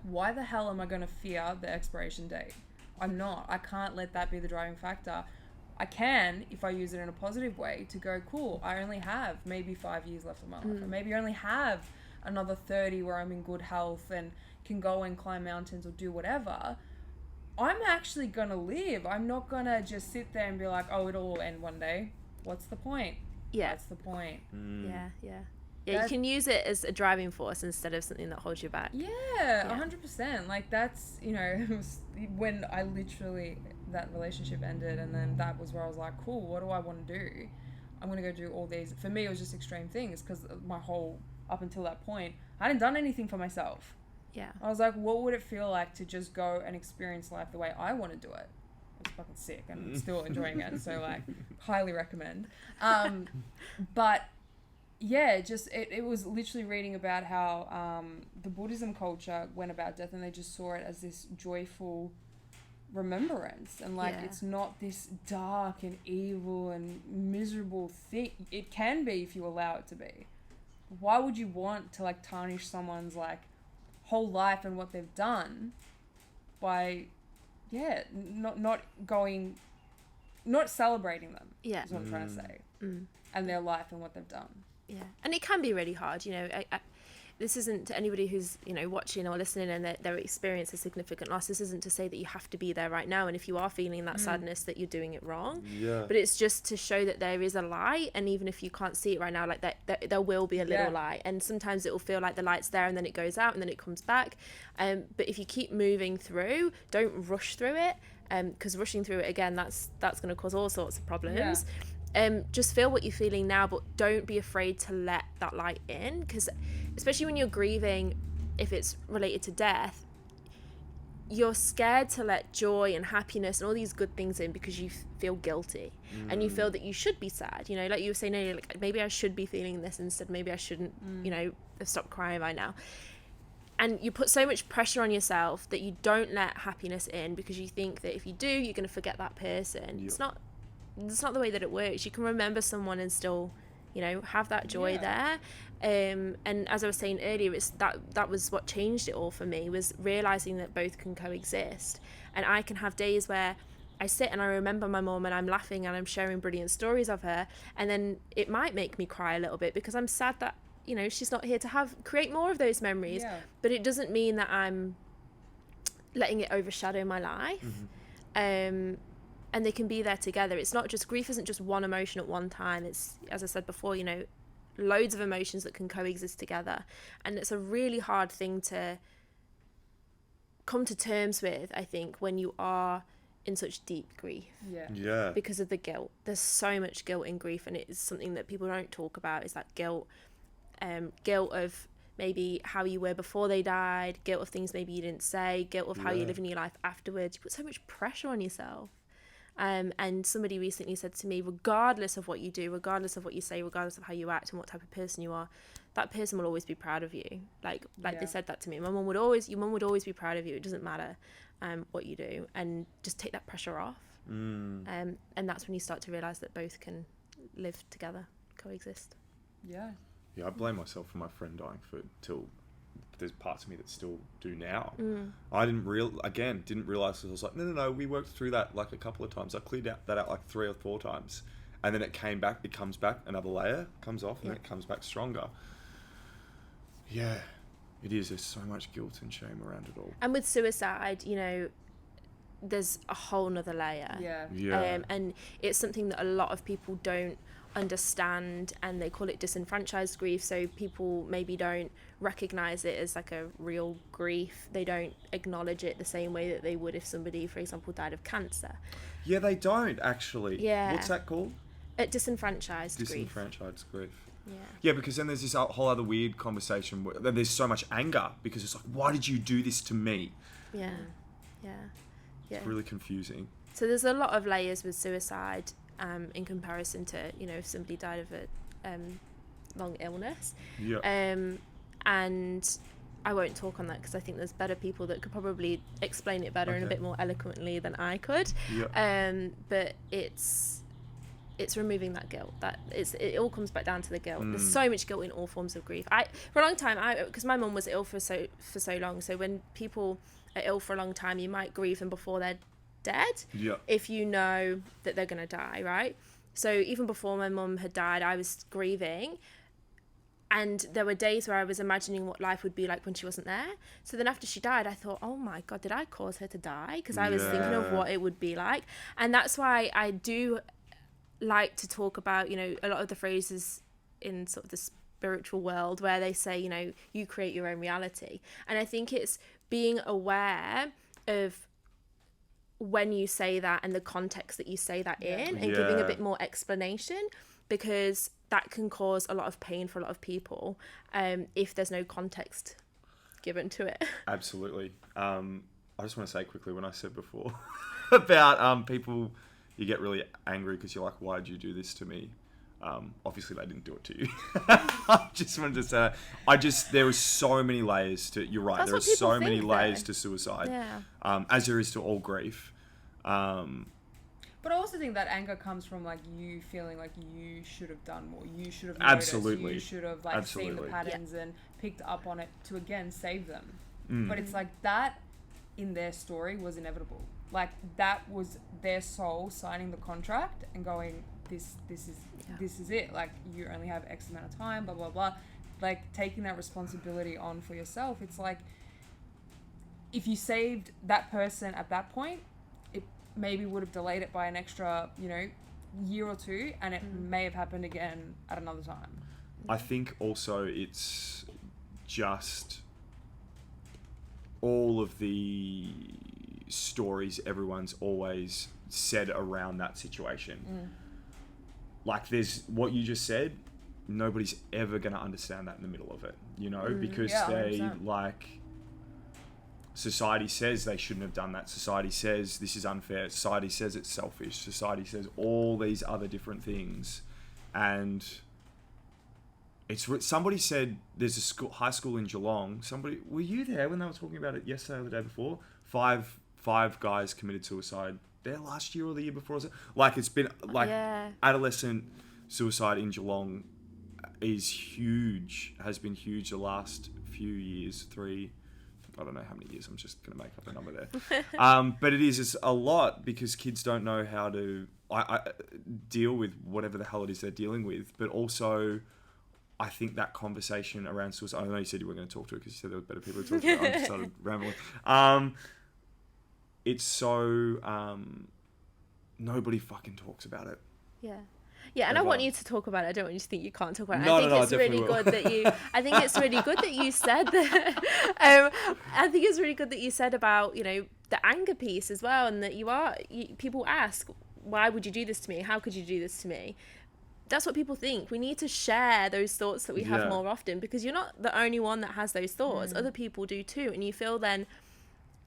why the hell am I going to fear the expiration date? I'm not. I can't let that be the driving factor. I can, if I use it in a positive way, to go, cool, I only have maybe 5 years left of my life, or maybe I only have another 30 where I'm in good health and can go and climb mountains or do whatever. I'm actually gonna live. I'm not gonna just sit there and be like, oh, it'll all end one day. What's the point? That's the point. You can use it as a driving force instead of something that holds you back. 100%. Like, that's, you know, it was when I literally, that relationship ended, and then that was where I was like, cool, what do I want to do? I'm gonna go do all these. For me, it was just extreme things, because my whole, up until that point, I hadn't done anything for myself. I was like, what would it feel like to just go and experience life the way I want to do it? It's fucking sick, and I'm still enjoying it, so like, highly recommend. But yeah, just it was literally reading about how the Buddhism culture went about death, and they just saw it as this joyful remembrance, and like it's not this dark and evil and miserable thing. It can be if you allow it to be. Why would you want to like tarnish someone's like whole life and what they've done by not celebrating them, is what I'm trying to say, and their life and what they've done. And it can be really hard, you know. This isn't to anybody who's, you know, watching or listening and they're experiencing a significant loss. This isn't to say that you have to be there right now, and if you are feeling that sadness, that you're doing it wrong. But it's just to show that there is a light, and even if you can't see it right now, like that there will be a little light. And sometimes it will feel like the light's there and then it goes out and then it comes back. But if you keep moving through, don't rush through it, because rushing through it again, that's going to cause all sorts of problems. Just feel what you're feeling now, but don't be afraid to let that light in, because especially when you're grieving, if it's related to death, you're scared to let joy and happiness and all these good things in because you feel guilty and you feel that you should be sad, you know, like you were saying earlier, like maybe I should be feeling this instead, maybe I shouldn't, you know, have stopped crying by now. And you put so much pressure on yourself that you don't let happiness in because you think that if you do, you're going to forget that person. It's not that's not the way that it works. You can remember someone and still, you know, have that joy there. And as I was saying earlier, it's that was what changed it all for me, was realizing that both can coexist. And I can have days where I sit and I remember my mom and I'm laughing and I'm sharing brilliant stories of her, and then it might make me cry a little bit because I'm sad that, you know, she's not here to create more of those memories. But it doesn't mean that I'm letting it overshadow my life. And they can be there together. It's not just, grief isn't just one emotion at one time. It's, as I said before, you know, loads of emotions that can coexist together. And it's a really hard thing to come to terms with, I think, when you are in such deep grief. Yeah. Because of the guilt. There's so much guilt in grief, and it is something that people don't talk about, is that guilt. Guilt of maybe how you were before they died, guilt of things maybe you didn't say, guilt of how you live in your life afterwards. You put so much pressure on yourself. And somebody recently said to me, regardless of what you do, regardless of what you say, regardless of how you act and what type of person you are, that person will always be proud of you. Like they said that to me. Your mum would always be proud of you. It doesn't matter what you do, and just take that pressure off. And that's when you start to realize that both can live together, coexist. Yeah, I blame myself for my friend dying till there's parts of me that still do now. I didn't realize. I was like, no, we worked through that like a couple of times. I cleared that out like 3 or 4 times, and then it comes back, another layer comes off, and then it comes back stronger. Yeah, it is. There's so much guilt and shame around it all. And with suicide, you know, there's a whole nother layer. And it's something that a lot of people don't understand, and they call it disenfranchised grief. So people maybe don't recognize it as like a real grief. They don't acknowledge it the same way that they would if somebody, for example, died of cancer. Yeah, they don't actually. What's that called? Disenfranchised grief. Yeah, because then there's this whole other weird conversation where there's so much anger because it's like, why did you do this to me? It's really confusing. So there's a lot of layers with suicide in comparison to, you know, if somebody died of a long illness. And I won't talk on that because I think there's better people that could probably explain it better and a bit more eloquently than I could. But it's removing that guilt. It all comes back down to the guilt. There's so much guilt in all forms of grief. For a long time, because my mum was ill for so long. So when people are ill for a long time, you might grieve them before they're dead. If you know that they're gonna die, right? So even before my mum had died, I was grieving, and there were days where I was imagining what life would be like when she wasn't there. So then after she died, I thought, oh my God, did I cause her to die? Because I was thinking of what it would be like. And that's why I do like to talk about, you know, a lot of the phrases in sort of the spiritual world where they say, you know, you create your own reality. And I think it's being aware of when you say that and the context that you say that in, and giving a bit more explanation, because that can cause a lot of pain for a lot of people if there's no context given to it. Absolutely. I just want to say quickly, when I said before about people, you get really angry because you're like, why'd you do this to me? Obviously they didn't do it to you. I just wanted to say there was so many layers to, you're right, there are so many layers to suicide, as there is to all grief. But I also think that anger comes from like you feeling like you should have done more, you should have noticed, you should have like seen the patterns and picked up on it to again save them. But it's like that in their story was inevitable. Like that was their soul signing the contract and going, this is it. Like you only have X amount of time, blah blah blah. Like taking that responsibility on for yourself. It's like if you saved that person at that point, it maybe would have delayed it by an extra, you know, year or two, and it may have happened again at another time. I think also it's just all of the stories everyone's always said around that situation. Like there's what you just said, nobody's ever going to understand that in the middle of it, you know, because they 100%. Like society says they shouldn't have done that. Society says this is unfair. Society says it's selfish. Society says all these other different things. And somebody said there's a high school in Geelong. Were you there when they were talking about it yesterday or the day before? Five guys committed suicide there last year or the year before. Like, it's been like adolescent suicide in Geelong is huge, has been huge the last few years, I don't know how many years, I'm just going to make up a number there. But it's a lot because kids don't know how to deal with whatever the hell it is they're dealing with. But also, I think that conversation around suicide, I know you said you were going to talk to it because you said there were better people to talk to it. I just started rambling. It's so, nobody fucking talks about it. Yeah. Yeah, and I want you to talk about it. I don't want you to think you can't talk about it. No, I think no, it's really good that you. I think it's really good that you said that. I think it's really good that you said about the anger piece as well, and that people ask, why would you do this to me? How could you do this to me? That's what people think. We need to share those thoughts that we have more often, because you're not the only one that has those thoughts. Other people do too, and you feel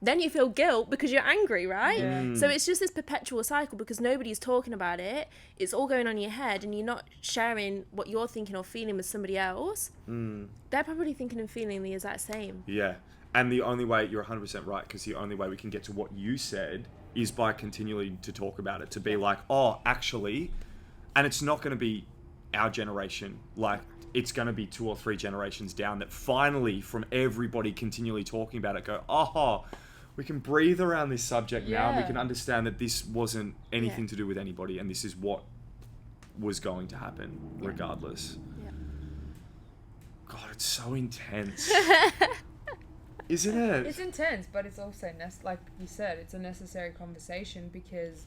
then you feel guilt because you're angry, right? Yeah. So it's just this perpetual cycle because nobody's talking about it. It's all going on in your head and you're not sharing what you're thinking or feeling with somebody else. They're probably thinking and feeling the exact same. Yeah. And the only way, you're 100% right, because the only way we can get to what you said is by continually to talk about it, to be like, oh, actually, and it's not going to be our generation, like, it's going to be 2 or 3 generations down that finally, from everybody continually talking about it, go, oh, we can breathe around this subject now, and we can understand that this wasn't anything to do with anybody, and this is what was going to happen regardless. Yeah. God, it's so intense. Isn't it? It's intense, but it's also, like you said, it's a necessary conversation because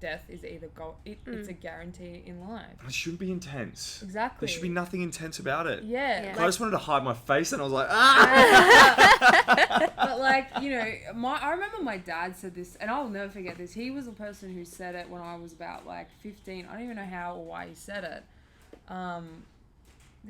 death is either it's a guarantee in life. It shouldn't be intense. Exactly. There should be nothing intense about it. Yeah. I just wanted to hide my face and I was like, But like, I remember my dad said this, and I'll never forget this. He was the person who said it when I was about like 15. I don't even know how or why he said it.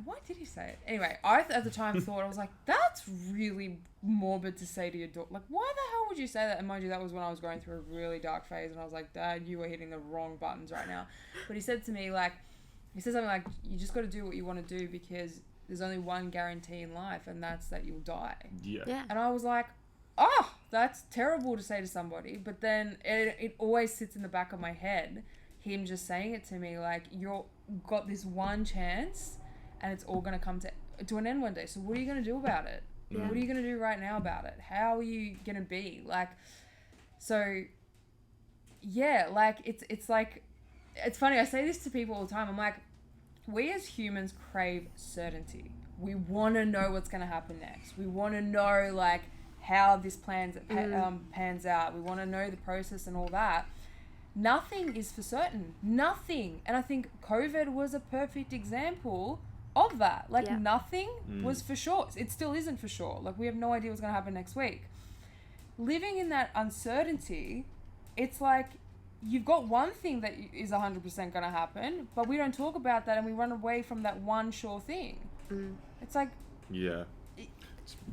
Why did he say it? Anyway, I at the time thought, I was like, that's really morbid to say to your daughter. Like, why the hell would you say that? And mind you, that was when I was going through a really dark phase, and I was like, Dad, you are hitting the wrong buttons right now. But he said to me, he said something like, you just got to do what you want to do because there's only one guarantee in life, and that's that you'll die. Yeah. And I was like, oh, that's terrible to say to somebody. But then it always sits in the back of my head, him just saying it to me, like, you've got this one chance, and it's all going to come to an end one day. So what are you going to do about it? Yeah. What are you going to do right now about it? How are you going to be? Like, so, yeah, like, it's like, it's funny. I say this to people all the time. I'm like, we as humans crave certainty. We want to know what's going to happen next. We want to know, like, how this pans out. We want to know the process and all that. Nothing is for certain. Nothing. And I think COVID was a perfect example of that. Like, nothing was for sure. It still isn't for sure. Like, we have no idea what's going to happen next week. Living in that uncertainty, it's like you've got one thing that is 100% going to happen, but we don't talk about that and we run away from that one sure thing. It's like... Yeah.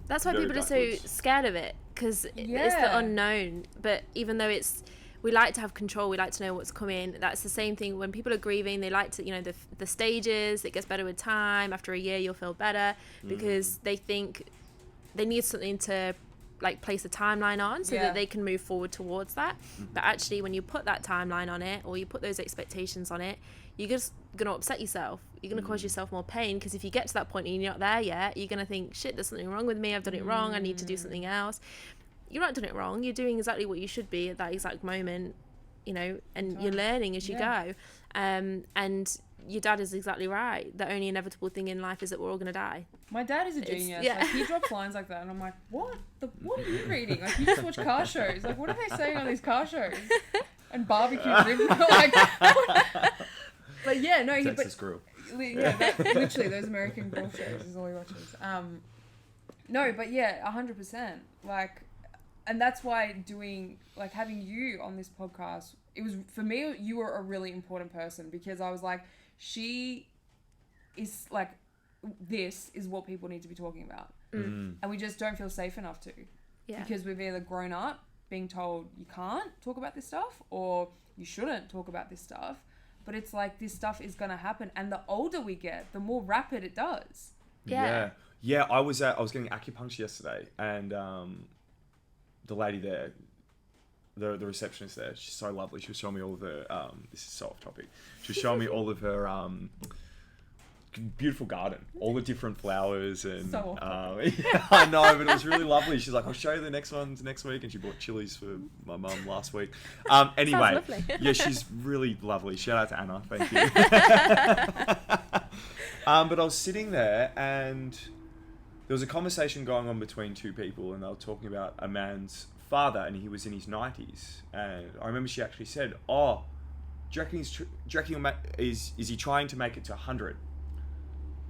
That's why people are so scared of it, because it's the unknown. But even though we like to have control, we like to know what's coming. That's the same thing when people are grieving. They like to, the stages, it gets better with time. After a year, you'll feel better because they think they need something to like place a timeline on so that they can move forward towards that. But actually, when you put that timeline on it, or you put those expectations on it, you're just going to upset yourself. You're going to cause yourself more pain, because if you get to that point and you're not there yet, you're going to think, shit, there's something wrong with me. I've done it wrong. I need to do something else. You're not doing it wrong. You're doing exactly what you should be at that exact moment, and you're learning as you go. And your dad is exactly right. The only inevitable thing in life is that we're all going to die. My dad is a genius. Like, he drops lines like that, and I'm like, what are you reading? Like, you just watch car shows. Like, what are they saying on these car shows? And barbecue ribs. Like, but yeah, no. Texas Grill. Yeah, literally, those American grill shows is all he watches. No, but yeah, 100%. Like... And that's why having you on this podcast, it was, for me, you were a really important person, because I was like, she is like, this is what people need to be talking about. And we just don't feel safe enough to. Yeah. Because we've either grown up being told you can't talk about this stuff, or you shouldn't talk about this stuff. But it's like, this stuff is going to happen. And the older we get, the more rapid it does. Yeah. Yeah, I was getting acupuncture yesterday, and... the lady there, the receptionist there, she's so lovely. She was showing me all of her, this is so off topic. She was showing me all of her beautiful garden, all the different flowers and So yeah, I know, but it was really lovely. She's like, I'll show you the next ones next week, and she bought chilies for my mum last week. Anyway, yeah, she's really lovely. Shout out to Anna, thank you. But I was sitting there and there was a conversation going on between two people, and they were talking about a man's father, and he was in his 90s. And I remember she actually said, "Oh, do you reckon is he trying to make it to 100?"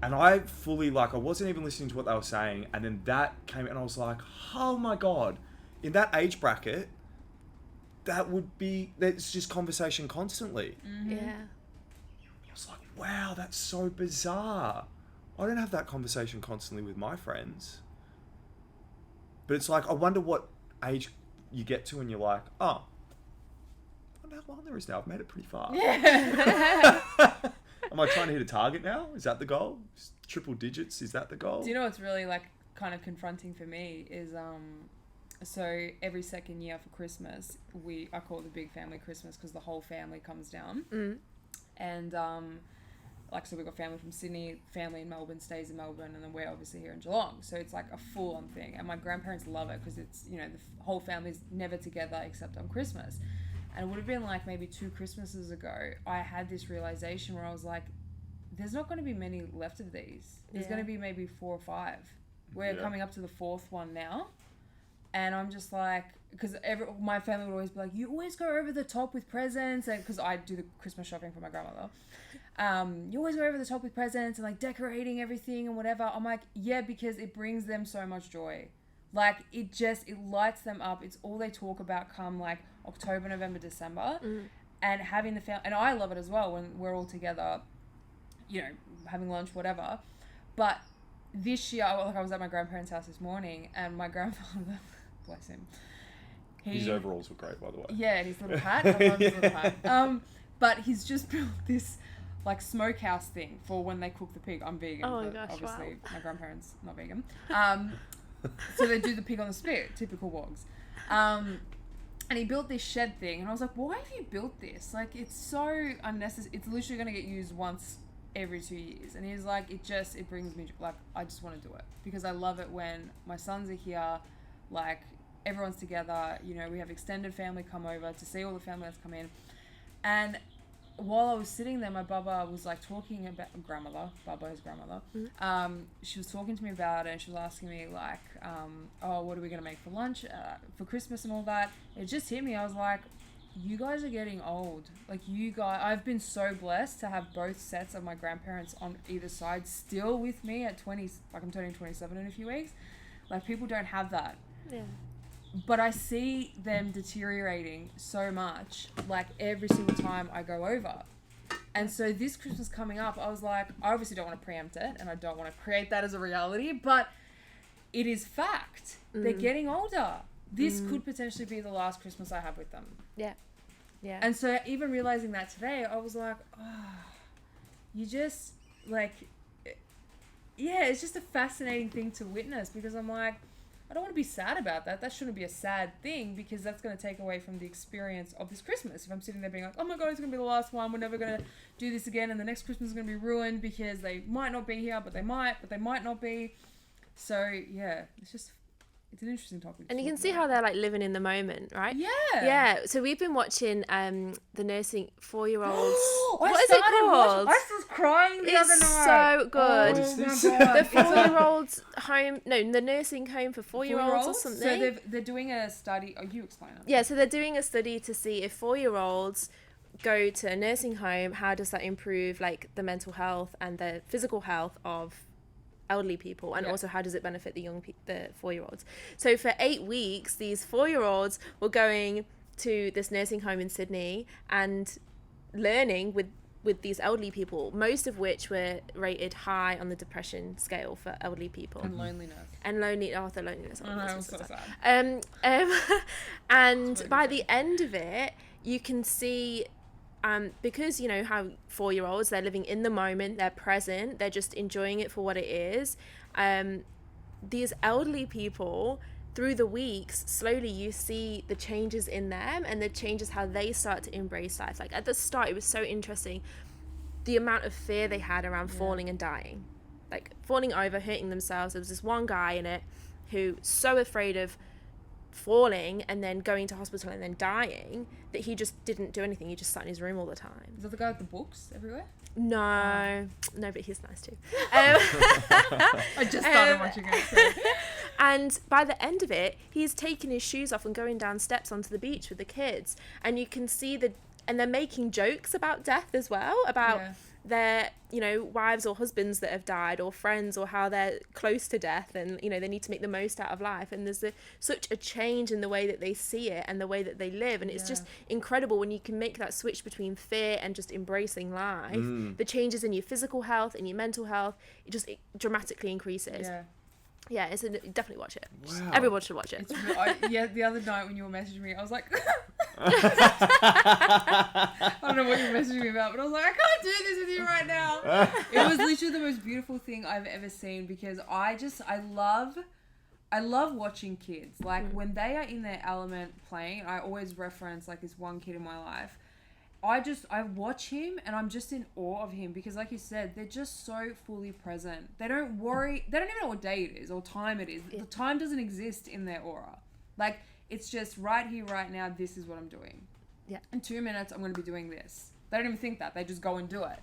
And I fully, like, I wasn't even listening to what they were saying. And then that came, and I was like, oh my God, in that age bracket, that's just conversation constantly. Mm-hmm. Yeah. I was like, wow, that's so bizarre. I don't have that conversation constantly with my friends. But it's like, I wonder what age you get to and you're like, oh, I wonder how long there is now. I've made it pretty far. Yeah. Am I trying to hit a target now? Is that the goal? Triple digits, is that the goal? Do you know what's really like kind of confronting for me is so every second year for Christmas I call it the big family Christmas because the whole family comes down. And like, so we've got family from Sydney, family in Melbourne stays in Melbourne, and then we're obviously here in Geelong, so it's like a full-on thing. And my grandparents love it because it's, you know, the whole family's never together except on Christmas. And it would have been like maybe 2 Christmases ago, I had this realization where I was like, there's not going to be many left of these. There's going to be maybe 4 or 5. We're coming up to the 4th one now. And I'm just like, because my family would always be like, you always go over the top with presents. And because I do the Christmas shopping for my grandmother. You always go over the top with presents and like decorating everything and whatever. I'm like, yeah, because it brings them so much joy. Like, it lights them up. It's all they talk about come like October, November, December. And having the family, and I love it as well when we're all together, you know, having lunch, whatever. But this year, like, I was at my grandparents' house this morning, and my grandfather, bless him, his overalls were great, by the way. Yeah, his little hat. I love his little hat. But he's just built this like smokehouse thing for when they cook the pig. I'm vegan, but obviously my grandparents not vegan. So they do the pig on the spit, typical wogs. And he built this shed thing, and I was like, why have you built this? Like, it's so unnecessary. It's literally going to get used once every 2 years. And he's like, it brings me, like, I just want to do it because I love it when my sons are here, like, everyone's together, you know, we have extended family come over to see all the family that's come in. And while I was sitting there, my Baba was like talking about grandmother, Baba, his grandmother. She was talking to me about it, and she was asking me like, oh, what are we going to make for lunch for Christmas and all that. It just hit me. I was like, you guys are getting old. Like, you guys, I've been so blessed to have both sets of my grandparents on either side still with me at 20, like I'm turning 27 in a few weeks. Like, people don't have that. Yeah. But I see them deteriorating so much, like, every single time I go over. And so this Christmas coming up, I was like, I obviously don't want to preempt it, and I don't want to create that as a reality, but it is fact. They're getting older. This could potentially be the last Christmas I have with them. Yeah. Yeah. And so even realizing that today, I was like, you just, like, yeah, it's just a fascinating thing to witness because I'm like, I don't want to be sad about that. That shouldn't be a sad thing because that's going to take away from the experience of this Christmas. If I'm sitting there being like, oh my God, it's going to be the last one. We're never going to do this again. And the next Christmas is going to be ruined because they might not be here, but they might not be. So yeah, it's an interesting topic. And you can see how they're like living in the moment, right? Yeah. Yeah. So we've been watching the nursing 4-year-olds. What is it called? I was crying the other night. So good. What is this? My God. The 4-year-olds home, no, the nursing home for 4-year-olds or something. So they're doing a study. Oh, you explain it. Yeah, so they're doing a study to see if 4-year-olds go to a nursing home, how does that improve like the mental health and the physical health of elderly people, and also how does it benefit the the 4-year-olds. So for 8 weeks, these 4-year-olds were going to this nursing home in Sydney and learning with these elderly people, most of which were rated high on the depression scale for elderly people. And loneliness. And the loneliness. Oh, no, I'm so sad. And really by the end of it, you can see, because you know how 4-year-olds, they're living in the moment, they're present, they're just enjoying it for what it is. These elderly people, through the weeks, slowly you see the changes in them and the changes how they start to embrace life. Like at the start, it was so interesting, the amount of fear they had around falling and dying, like falling over, hurting themselves. There was this one guy in it who so afraid of falling and then going to hospital and then dying that he just didn't do anything. He just sat in his room all the time. Is that the guy with the books everywhere? No, but he's nice too. I just started watching it. So. And by the end of it, he's taking his shoes off and going down steps onto the beach with the kids, and you can see and they're making jokes about death as well, about their, you know, wives or husbands that have died, or friends, or how they're close to death, and, you know, they need to make the most out of life. And there's such a change in the way that they see it and the way that they live, and it's just incredible when you can make that switch between fear and just embracing life. The changes in your physical health and your mental health, it dramatically increases. Yeah, definitely watch it. Wow. Everyone should watch it. The other night when you were messaging me, I was like, I don't know what you were messaging me about, but I was like, I can't do this with you right now. It was literally the most beautiful thing I've ever seen, because I love watching kids. Like when they are in their element playing, I always reference like this one kid in my life. I watch him and I'm just in awe of him, because like you said, they're just so fully present. They don't worry. They don't even know what day it is or time it is. The time doesn't exist in their aura. Like it's just right here, right now, this is what I'm doing. Yeah. In 2 minutes, I'm going to be doing this. They don't even think that. They just go and do it.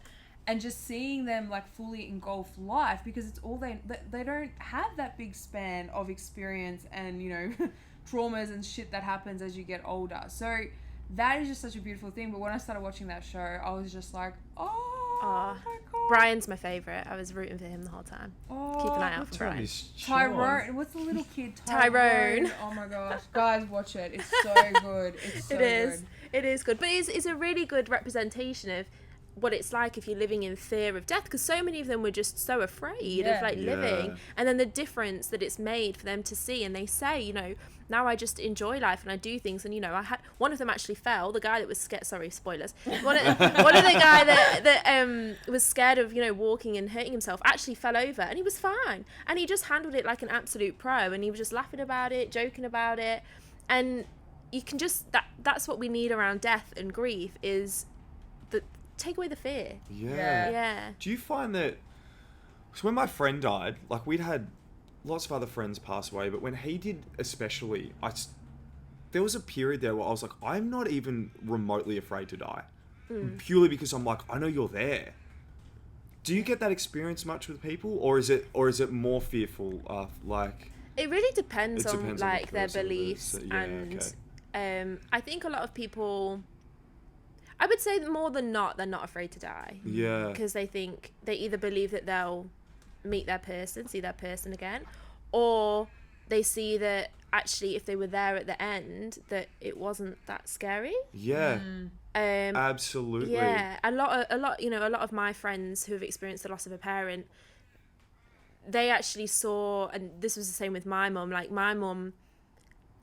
And just seeing them like fully engulf life, because it's all they don't have that big span of experience and, you know, traumas and shit that happens as you get older. So that is just such a beautiful thing. But when I started watching that show, I was just like, oh my God. Brian's my favourite. I was rooting for him the whole time. Keep an eye out for Brian. Tyrone. What's the little kid? Tyrone. Oh my gosh. Guys, watch it. It's so good. It's so good. It is good. But it's a really good representation of what it's like if you're living in fear of death, because so many of them were just so afraid of living, and then the difference that it's made for them to see. And they say, you know, now I just enjoy life and I do things. And, you know, one of them actually fell, the guy that was scared, sorry, spoilers, one of the guy that was scared of, you know, walking and hurting himself, actually fell over, and he was fine, and he just handled it like an absolute pro, and he was just laughing about it, joking about it. And you can just, that's what we need around death and grief, is take away the fear. Yeah. Do you find that, so when my friend died, like we'd had lots of other friends pass away, but when he did especially, there was a period there where I was like, I'm not even remotely afraid to die. Purely because I'm like, I know you're there. Do you get that experience much with people, or is it more fearful? Like it really depends on like their beliefs, and I think a lot of people, I would say more than not, they're not afraid to die. Yeah. Because they either believe that they'll see their person again, or they see that actually if they were there at the end, that it wasn't that scary. Yeah. Absolutely. Yeah. A lot, you know, a lot of my friends who have experienced the loss of a parent, they actually saw, and this was the same with my mum, like my mum,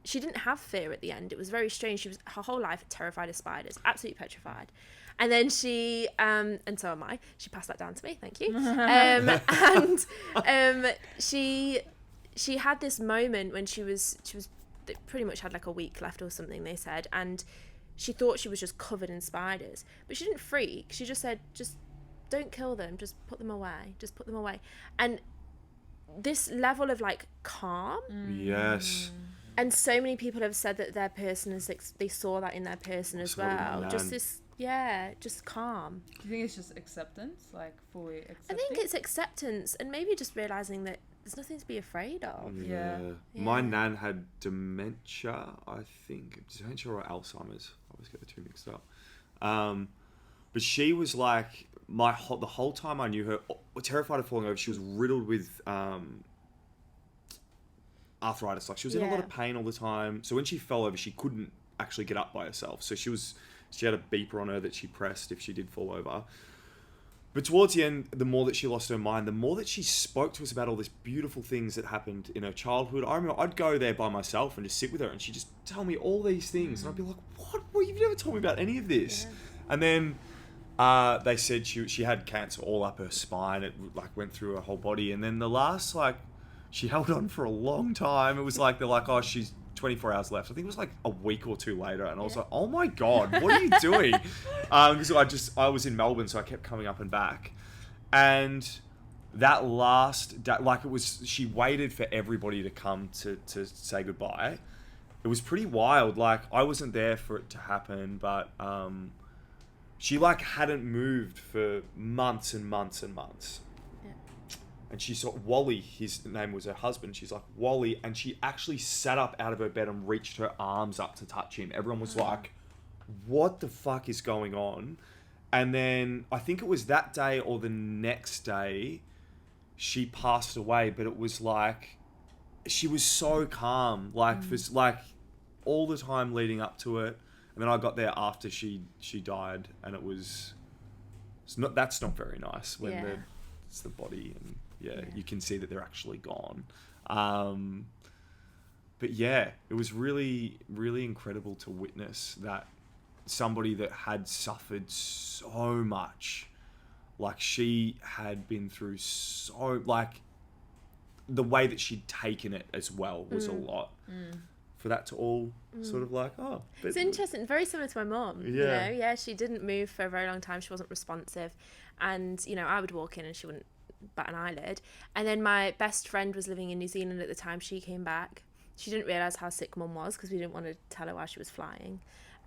she didn't have fear at the end. It was very strange. She was her whole life terrified of spiders, absolutely petrified. And then she, and so am I. She passed that down to me. Thank you. She had this moment when she was pretty much had like a week left or something, they said, and she thought she was just covered in spiders, but she didn't freak. She just said, just don't kill them. Just put them away. And this level of like calm. Yes. And so many people have said that their person is, they saw that in their person as well. Just this, just calm. Do you think it's just acceptance, like fully accepting? I think it's acceptance, and maybe just realising that there's nothing to be afraid of. Yeah. My nan had dementia, I think. Dementia or Alzheimer's. I always get the two mixed up. But she was like, the whole time I knew her, terrified of falling over, she was riddled with arthritis. Like she was in a lot of pain all the time. So when she fell over, she couldn't actually get up by herself. So she had a beeper on her that she pressed if she did fall over. But towards the end, the more that she lost her mind, the more that she spoke to us about all these beautiful things that happened in her childhood. I remember I'd go there by myself and just sit with her, and she'd just tell me all these things. And I'd be like, what? Well, you've never told me about any of this. Yeah. And then they said she had cancer all up her spine. It like went through her whole body. And then the last like she held on for a long time. It was like, they're like, oh, she's 24 hours left. I think it was like a week or two later, and I was like, oh my God, what are you doing? Because I was in Melbourne, so I kept coming up and back. And that last day, like, it was, she waited for everybody to come to say goodbye. It was pretty wild. Like, I wasn't there for it to happen, but she like hadn't moved for months and months and months. Yeah. And she saw Wally, his name was her husband. She's like, Wally. And she actually sat up out of her bed and reached her arms up to touch him. Everyone was like, what the fuck is going on? And then I think it was that day or the next day, she passed away. But it was like, she was so calm, like for like all the time leading up to it. And then I got there after she died, and that's not very nice when it's the body, and you can see that they're actually gone. But yeah, it was really, really incredible to witness that somebody that had suffered so much, like she had been through so, like the way that she'd taken it as well was a lot. For that to all sort of like, oh. But it's interesting. Very similar to my mum. Yeah. You know? Yeah, she didn't move for a very long time. She wasn't responsive. And, you know, I would walk in and she wouldn't bat an eyelid. And then my best friend was living in New Zealand at the time. She came back. She didn't realise how sick mum was because we didn't want to tell her while she was flying.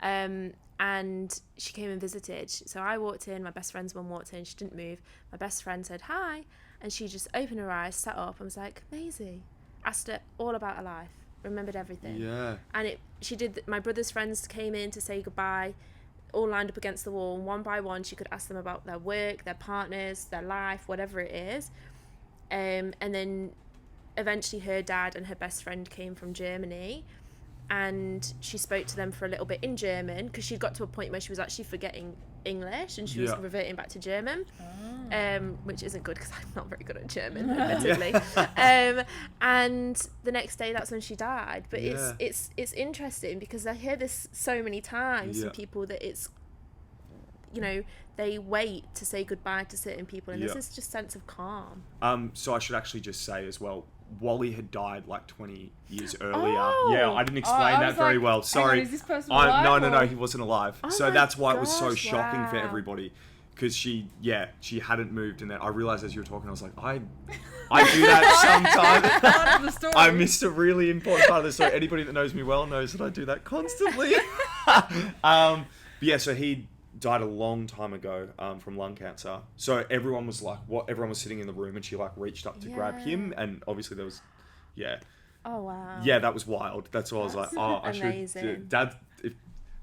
And she came and visited. So I walked in, my best friend's mum walked in, she didn't move. My best friend said, hi. And she just opened her eyes, sat up and was like, Maisie. Asked her all about her life. Remembered everything. Yeah. And she did. My brother's friends came in to say goodbye, all lined up against the wall, and one by one she could ask them about their work, their partners, their life, whatever it is. And then eventually her dad and her best friend came from Germany, and she spoke to them for a little bit in German because she'd got to a point where she was actually forgetting English and she was reverting back to German, which isn't good because I'm not very good at German, admittedly. And the next day, that's when she died. But it's interesting because I hear this so many times from people that it's, you know, they wait to say goodbye to certain people, and there's this just sense of calm. So I should actually just say as well, Wally had died like 20 years earlier. Oh. Yeah, I didn't explain that very well. Sorry. Is this person alive? No, he wasn't alive. Oh so that's why it was so gosh, shocking for wow. everybody. Because she hadn't moved. And then I realized as you were talking, I was like, I do that sometimes. Part of the story. I missed a really important part of the story. Anybody that knows me well knows that I do that constantly. So he died a long time ago from lung cancer. So everyone was like, everyone was sitting in the room, and she like reached up to grab him, and obviously there was, Oh wow. yeah, that was wild. That's why I was like, oh, I amazing. should, Dad.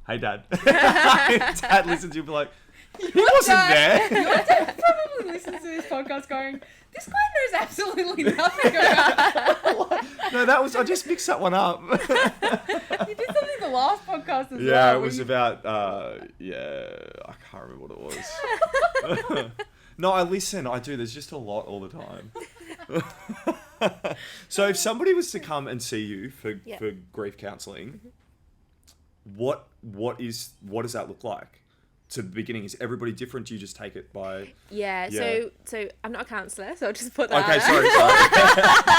Hey, Dad. Dad listens, you'll be like, he wasn't there. Your dad probably listens to this podcast going, this guy knows absolutely nothing about No, I just mixed that one up. You did something the last podcast as well. Yeah, it was about, I can't remember what it was. No, I listen, I do. There's just a lot all the time. So if somebody was to come and see you for grief counselling, what does that look like? To the beginning, is everybody different? Do you just take it by... Yeah. So I'm not a counsellor, so I'll just put that Okay, out sorry.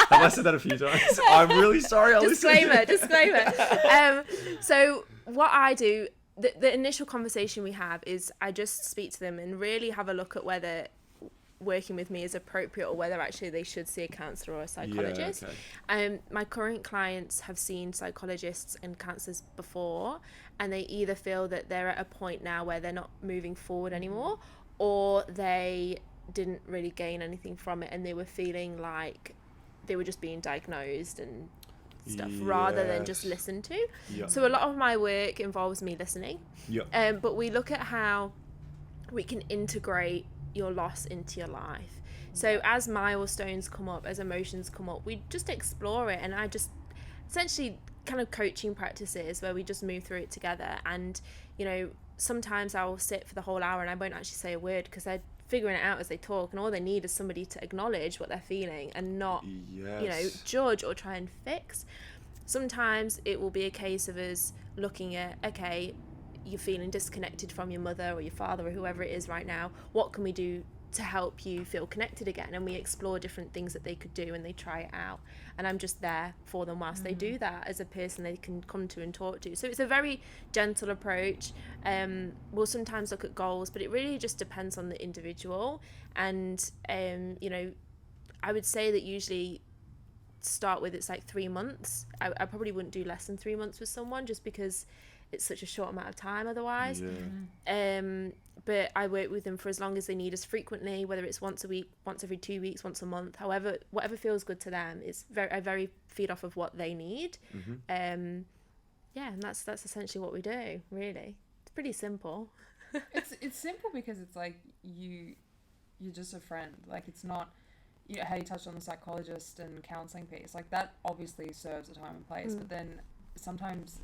Have I said that a few times? I'm really sorry. Disclaimer. So what I do, the initial conversation we have is I just speak to them and really have a look at whether working with me is appropriate or whether actually they should see a counsellor or a psychologist. Yeah, okay. My current clients have seen psychologists and counsellors before, and they either feel that they're at a point now where they're not moving forward anymore, or they didn't really gain anything from it and they were feeling like they were just being diagnosed and stuff rather than just listened to. Yep. So a lot of my work involves me listening. Yep. But we look at how we can integrate your loss into your life. So as milestones come up, as emotions come up, we just explore it, and I just essentially kind of coaching practices where we just move through it together. And you know, sometimes I will sit for the whole hour and I won't actually say a word because they're figuring it out as they talk, and all they need is somebody to acknowledge what they're feeling and not you know, judge or try and fix. Sometimes it will be a case of us looking at, okay, you're feeling disconnected from your mother or your father or whoever it is right now, what can we do to help you feel connected again, and we explore different things that they could do and they try it out, and I'm just there for them whilst they do that, as a person they can come to and talk to. So it's a very gentle approach. We'll sometimes look at goals, but it really just depends on the individual. And you know, I would say that usually start with, it's like 3 months. I probably wouldn't do less than 3 months with someone, just because it's such a short amount of time otherwise. But I work with them for as long as they need us, frequently, whether it's once a week, once every 2 weeks, once a month, whatever feels good to them. It's I very feed off of what they need. And that's essentially what we do, really. It's pretty simple. It's simple because it's like you're just a friend. Like, it's not, you know, how you touched on the psychologist and counselling piece, like that obviously serves a time and place, but then sometimes,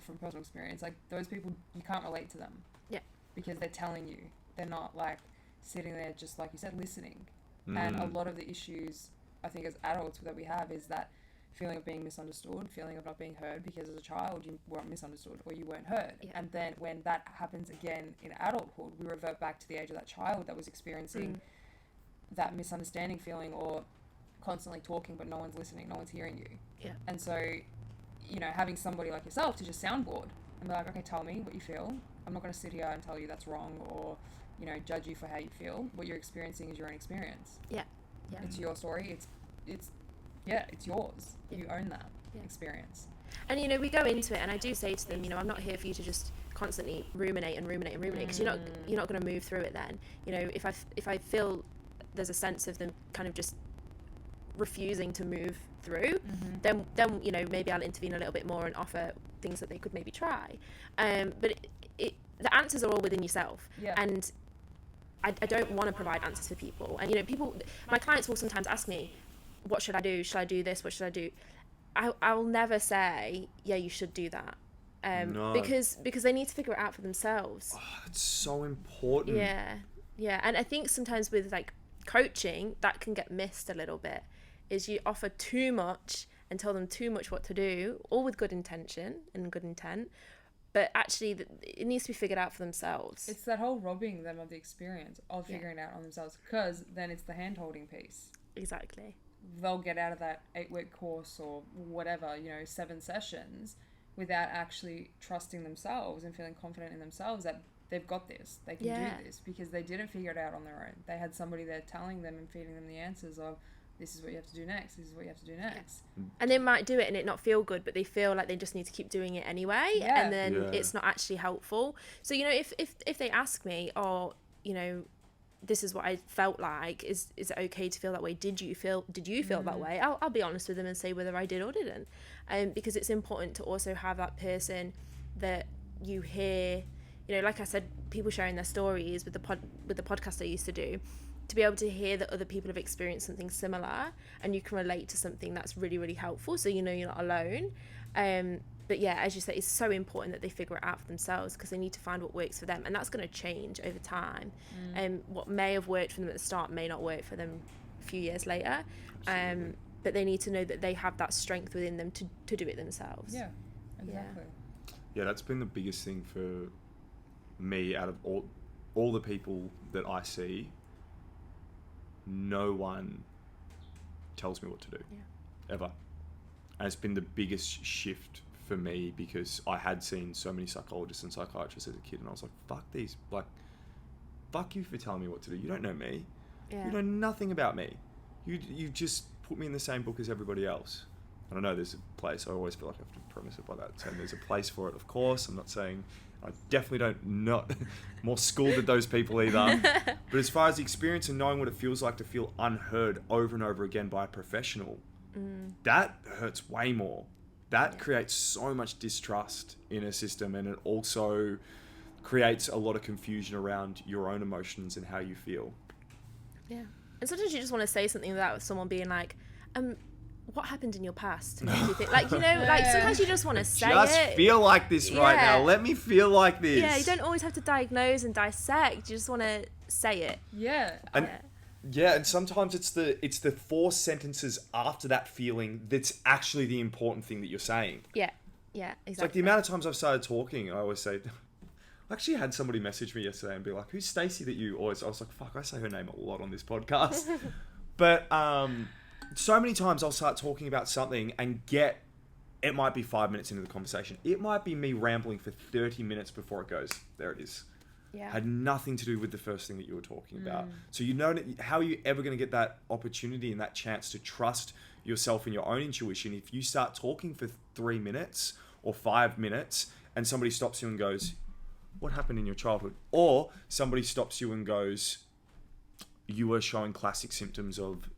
from personal experience, like those people, you can't relate to them. Yeah. Because they're telling you. They're not like sitting there, just like you said, listening. And a lot of the issues, I think, as adults that we have is that feeling of being misunderstood, feeling of not being heard, because as a child you weren't misunderstood or you weren't heard. And then when that happens again in adulthood, we revert back to the age of that child that was experiencing that misunderstanding feeling, or constantly talking but no one's listening, no one's hearing you. Yeah. And so, you know, having somebody like yourself to just soundboard and be like, okay, tell me what you feel. I'm not going to sit here and tell you that's wrong, or, you know, judge you for how you feel. What you're experiencing is your own experience. Yeah. It's your story. It's yours. You own that experience. And, you know, we go into it, and I do say to them, you know, I'm not here for you to just constantly ruminate, because you're not going to move through it then. You know, if I feel there's a sense of them kind of just refusing to move through, then you know, maybe I'll intervene a little bit more and offer things that they could maybe try. But the answers are all within yourself. And I don't want to provide answers for people. And, you know, my clients will sometimes ask me, what should I do? Should I do this? What should I do? I will never say, yeah, you should do that. No. Because they need to figure it out for themselves. Oh, it's so important. Yeah. And I think sometimes with like coaching, that can get missed a little bit, is you offer too much and tell them too much what to do, all with good intention and good intent, but actually it needs to be figured out for themselves. It's that whole robbing them of the experience of figuring it out on themselves, because then it's the hand-holding piece. Exactly. They'll get out of that 8-week course or whatever, you know, 7 sessions, without actually trusting themselves and feeling confident in themselves that they've got this, they can do this, because they didn't figure it out on their own. They had somebody there telling them and feeding them the answers of, this is what you have to do next, this is what you have to do next. And they might do it and it not feel good, but they feel like they just need to keep doing it anyway, and then it's not actually helpful. So, you know, if they ask me, oh, you know, this is what I felt like, is it okay to feel that way? Did you feel that way? I'll be honest with them and say whether I did or didn't. Because it's important to also have that person that you hear, you know, like I said, people sharing their stories with the podcast I used to do, to be able to hear that other people have experienced something similar and you can relate to something, that's really, really helpful. So, you know, you're not alone. But yeah, as you say, it's so important that they figure it out for themselves, because they need to find what works for them, and that's going to change over time. What may have worked for them at the start may not work for them a few years later. But they need to know that they have that strength within them to do it themselves. Yeah, exactly. Yeah, that's been the biggest thing for me. Out of all the people that I see, no one tells me what to do, ever. And it's been the biggest shift for me, because I had seen so many psychologists and psychiatrists as a kid, and I was like, fuck you for telling me what to do. You don't know me. You know nothing about me. You just put me in the same book as everybody else. I don't know, there's a place, I always feel like I have to premise it by that, saying there's a place for it, of course. I'm not saying, I definitely not more schooled than those people either. But as far as the experience and knowing what it feels like to feel unheard over and over again by a professional, that hurts way more. That creates so much distrust in a system, and it also creates a lot of confusion around your own emotions and how you feel. Yeah. And sometimes you just want to say something without someone being like, what happened in your past to make you think, like, you know, like sometimes you just want to say just feel like this right now. Let me feel like this. Yeah, you don't always have to diagnose and dissect. You just want to say it. And sometimes it's the 4 sentences after that feeling that's actually the important thing that you're saying. Yeah, exactly. It's like the amount of times I've started talking, I always say, I actually had somebody message me yesterday and be like, who's Stacey that you always... I was like, fuck, I say her name a lot on this podcast. But so many times I'll start talking about something and it might be 5 minutes into the conversation. It might be me rambling for 30 minutes before it goes, there it is. Yeah. Had nothing to do with the first thing that you were talking about. So how are you ever going to get that opportunity and that chance to trust yourself and your own intuition if you start talking for 3 minutes or 5 minutes and somebody stops you and goes, what happened in your childhood? Or somebody stops you and goes, you were showing classic symptoms of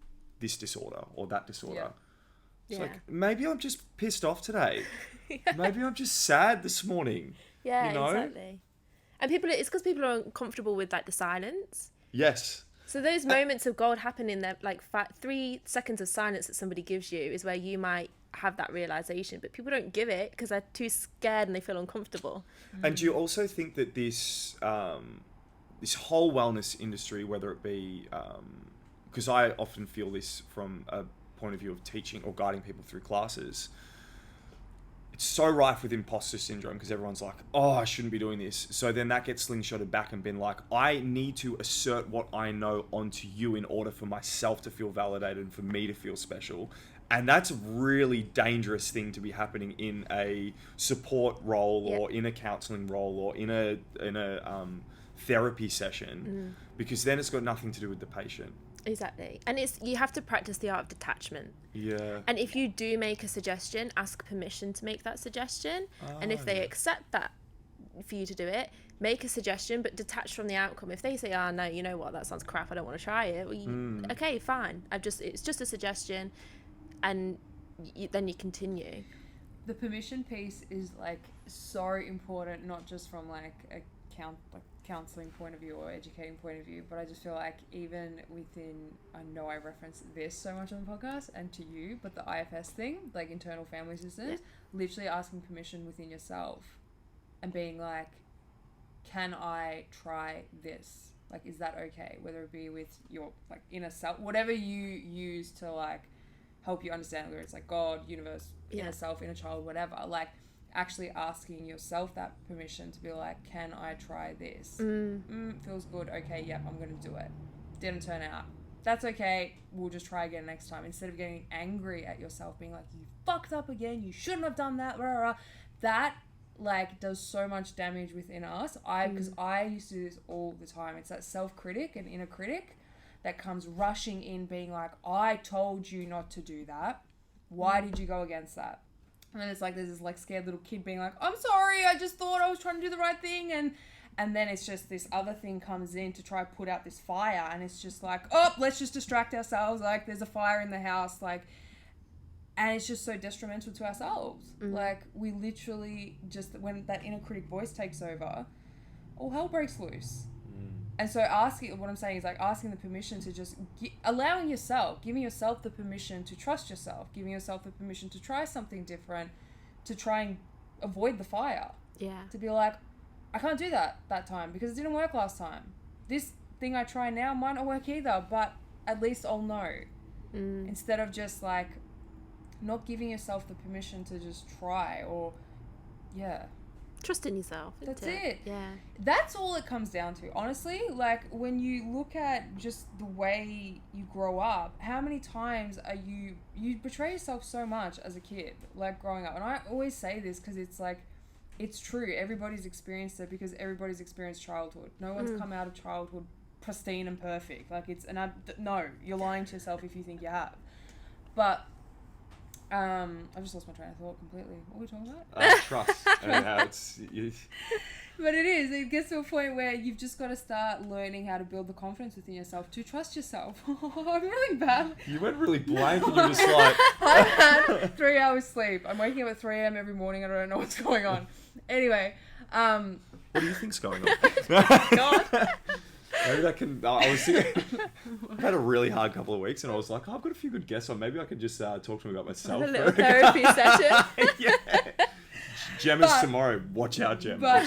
this disorder or that disorder. It's like, maybe I'm just pissed off today. Maybe I'm just sad this morning. Yeah, you know? Exactly. And it's because people are uncomfortable with like the silence. Yes. So those moments of gold happen in there, like 3 seconds of silence that somebody gives you is where you might have that realization, but people don't give it because they're too scared and they feel uncomfortable. And do you also think that this whole wellness industry, whether it be, because I often feel this from a point of view of teaching or guiding people through classes, it's so rife with imposter syndrome because everyone's like, oh, I shouldn't be doing this. So then that gets slingshotted back and been like, I need to assert what I know onto you in order for myself to feel validated and for me to feel special. And that's a really dangerous thing to be happening in a support role or in a counseling role or in a therapy session, because then it's got nothing to do with the patient. Exactly. And you have to practice the art of detachment. Yeah. And if you do make a suggestion, ask permission to make that suggestion. And if they accept that for you to do it, make a suggestion, but detach from the outcome. If they say, oh, no, you know what, that sounds crap, I don't want to try it. Well, okay, fine. It's just a suggestion. And then you continue. The permission piece is like so important, not just from like a counseling point of view or educating point of view, but I just feel like even within, I know I reference this so much on the podcast and to you, but the IFS thing, like internal family systems, literally asking permission within yourself and being like, can I try this? Like, is that okay? Whether it be with your like inner self, whatever you use to like help you understand, whether it's like God, universe, inner self, inner child, whatever, like actually asking yourself that permission to be like, can I try this? Feels good. Okay, yep, I'm going to do it. Didn't turn out. That's okay. We'll just try again next time. Instead of getting angry at yourself, being like, you fucked up again. You shouldn't have done that. Blah, blah, blah. That like does so much damage within us. Because I used to do this all the time. It's that self-critic and inner critic that comes rushing in being like, I told you not to do that. Why did you go against that? And then it's like there's this like scared little kid being like, I'm sorry, I just thought I was trying to do the right thing. And then it's just this other thing comes in to try put out this fire. And it's just like, oh, let's just distract ourselves. Like there's a fire in the house. Like, and it's just so detrimental to ourselves. Like we literally just, when that inner critic voice takes over, all hell breaks loose. And so what I'm saying is like asking the permission to just allowing yourself, giving yourself the permission to trust yourself, giving yourself the permission to try something different, to try and avoid the fire. Yeah. To be like, I can't do that time because it didn't work last time. This thing I try now might not work either, but at least I'll know. Instead of just like not giving yourself the permission to just try or, trust in yourself. That's it. Yeah. That's all it comes down to. Honestly, like when you look at just the way you grow up, how many times are you betray yourself so much as a kid, like growing up. And I always say this because it's like, it's true. Everybody's experienced it because everybody's experienced childhood. No one's come out of childhood pristine and perfect. Like no, you're lying to yourself if you think you have. But I just lost my train of thought completely. What were we talking about? Trust. And how But it gets to a point where you've just got to start learning how to build the confidence within yourself to trust yourself. I'm really bad. You went really blank and you're just like... I've had 3 hours sleep. I'm waking up at 3 a.m. every morning. I don't know what's going on. Anyway. What do you think's going on? God. Maybe that can... I was thinking... I've had a really hard couple of weeks and I was like, I've got a few good guests on. Maybe I could just talk to them about myself. A little therapy session. Yeah. Gemma's tomorrow. Watch out, Gem. But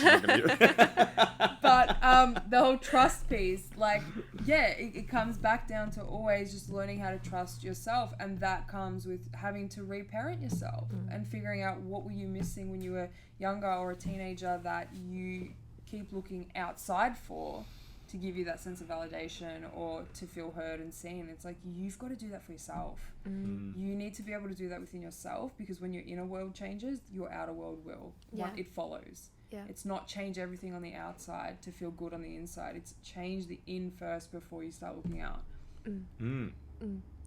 the whole trust piece, like, it comes back down to always just learning how to trust yourself. And that comes with having to reparent yourself and figuring out what were you missing when you were younger or a teenager that you keep looking outside for to give you that sense of validation or to feel heard and seen. It's like, you've got to do that for yourself. You need to be able to do that within yourself, because when your inner world changes, your outer world will. It follows. It's not change everything on the outside to feel good on the inside. It's change the in first before you start looking out.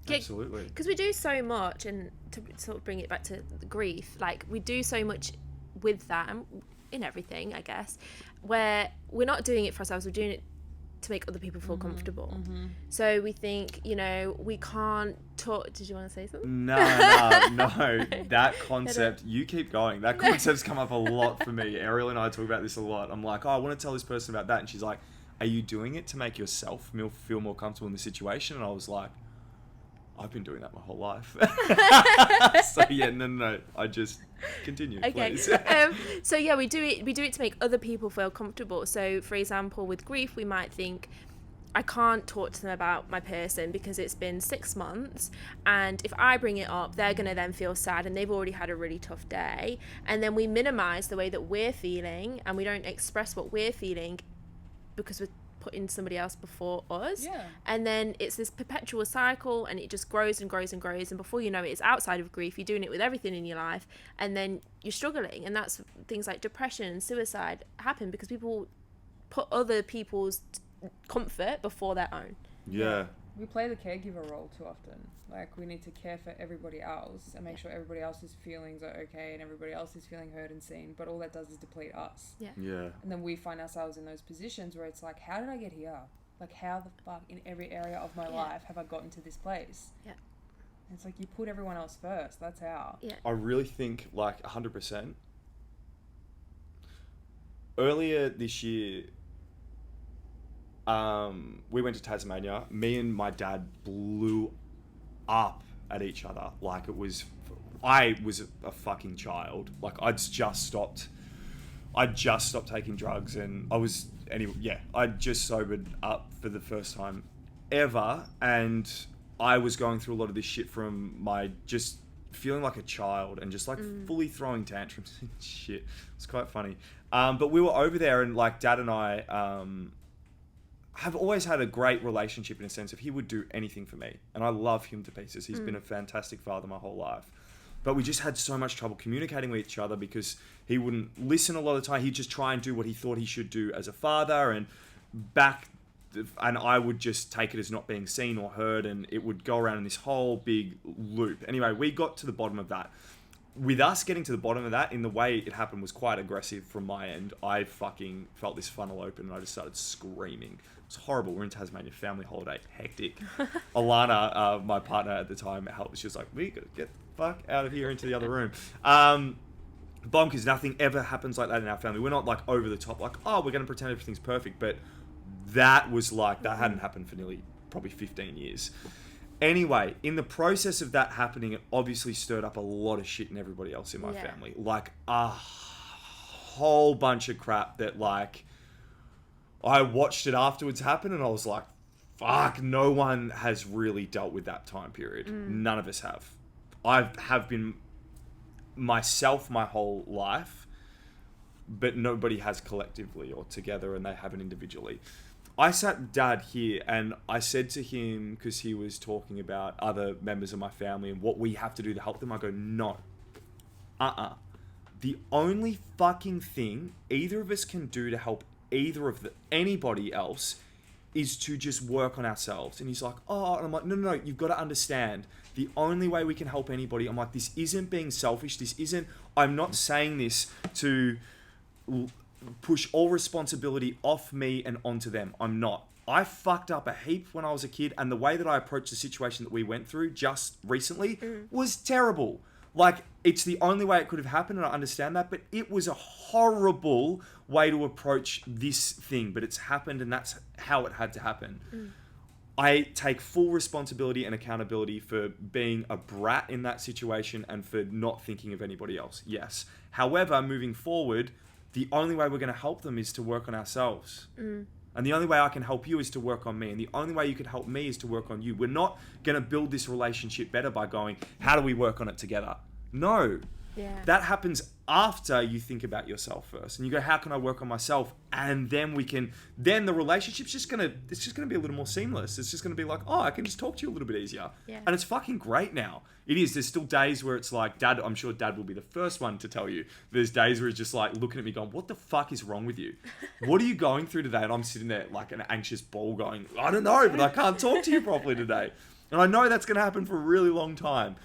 Absolutely. Because we do so much, and to sort of bring it back to the grief, like we do so much with that, and in everything, I guess, where we're not doing it for ourselves, we're doing it to make other people feel comfortable. So we think, you know, we can't talk. Did you want to say something? No. That concept, you keep going. That concept's come up a lot for me. Ariel and I talk about this a lot. I'm like, oh, I want to tell this person about that. And she's like, are you doing it to make yourself feel more comfortable in the situation? And I was like, I've been doing that my whole life. So yeah, no. I just continue, please. So yeah, we do it to make other people feel comfortable. So for example, with grief, we might think, I can't talk to them about my person because it's been 6 months, and if I bring it up, they're going to then feel sad, and they've already had a really tough day. And then we minimize the way that we're feeling, and we don't express what we're feeling because we're putting somebody else before us. And then it's this perpetual cycle, and it just grows and grows and grows, and before you know it, it's outside of grief, you're doing it with everything in your life, and then you're struggling. And that's things like depression and suicide happen because people put other people's comfort before their own. We play the caregiver role too often. Like, we need to care for everybody else and make sure everybody else's feelings are okay and everybody else is feeling heard and seen, but all that does is deplete us. And then we find ourselves in those positions where it's like, how did I get here? Like, how the fuck in every area of my life have I gotten to this place? And it's like, you put everyone else first. That's how. I really think, like, 100%. Earlier this year, we went to Tasmania. Me and my dad blew up at each other. Like, I was a fucking child. Like, I'd just stopped taking drugs, and I just sobered up for the first time ever, and I was going through a lot of this shit from my just feeling like a child and just like fully throwing tantrums and shit. It's quite funny. But we were over there, and like, Dad and I have always had a great relationship in a sense of he would do anything for me, and I love him to pieces. He's been a fantastic father my whole life, but we just had so much trouble communicating with each other because he wouldn't listen a lot of the time. He'd just try and do what he thought he should do as a father, and I would just take it as not being seen or heard, and it would go around in this whole big loop. Anyway, we got to the bottom of that. With us getting to the bottom of that, in the way it happened was quite aggressive from my end. I fucking felt this funnel open, and I just started screaming. It's horrible. We're in Tasmania, family holiday, hectic. Alana, my partner at the time, helped. She was like, we gotta get the fuck out of here into the other room. Bonkers, nothing ever happens like that in our family. We're not like over the top, like, oh, we're gonna pretend everything's perfect. But that was like, that hadn't happened for nearly probably 15 years. Anyway, in the process of that happening, it obviously stirred up a lot of shit in everybody else in my family. Like, a whole bunch of crap that, like, I watched it afterwards happen, and I was like, fuck, no one has really dealt with that time period. None of us have. I have been myself my whole life, but nobody has collectively or together, and they haven't individually. I sat Dad here, and I said to him, because he was talking about other members of my family and what we have to do to help them, I go, no. The only fucking thing either of us can do to help anybody else is to just work on ourselves. And he's like, oh, and I'm like, no, you've got to understand, the only way we can help anybody, I'm like, this isn't being selfish, I'm not saying this to push all responsibility off me and onto them. I'm not. I fucked up a heap when I was a kid, and the way that I approached the situation that we went through just recently was terrible. Like, it's the only way it could have happened, and I understand that, but it was a horrible way to approach this thing, but it's happened, and that's how it had to happen. I take full responsibility and accountability for being a brat in that situation and for not thinking of anybody else. Yes. However, moving forward, the only way we're going to help them is to work on ourselves. And the only way I can help you is to work on me. And the only way you can help me is to work on you. We're not going to build this relationship better by going, how do we work on it together? No. Yeah. That happens after you think about yourself first, and you go, how can I work on myself? And then then the relationship's just gonna be a little more seamless. It's just gonna be like, oh, I can just talk to you a little bit easier. Yeah. And it's fucking great now. It is. There's still days where it's like, Dad, I'm sure Dad will be the first one to tell you. There's days where he's just like looking at me going, what the fuck is wrong with you? What are you going through today? And I'm sitting there like an anxious ball going, I don't know, but I can't talk to you properly today. And I know that's gonna happen for a really long time.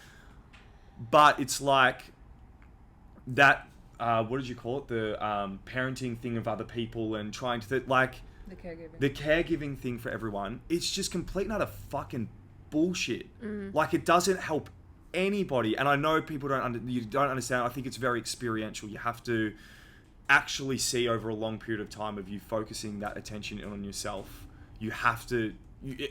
But it's like that, what did you call it? The parenting thing of other people and trying to, the caregiving thing for everyone. It's just complete and utter fucking bullshit. Like, it doesn't help anybody. And I know people you don't understand. I think it's very experiential. You have to actually see over a long period of time of you focusing that attention in on yourself. You have to,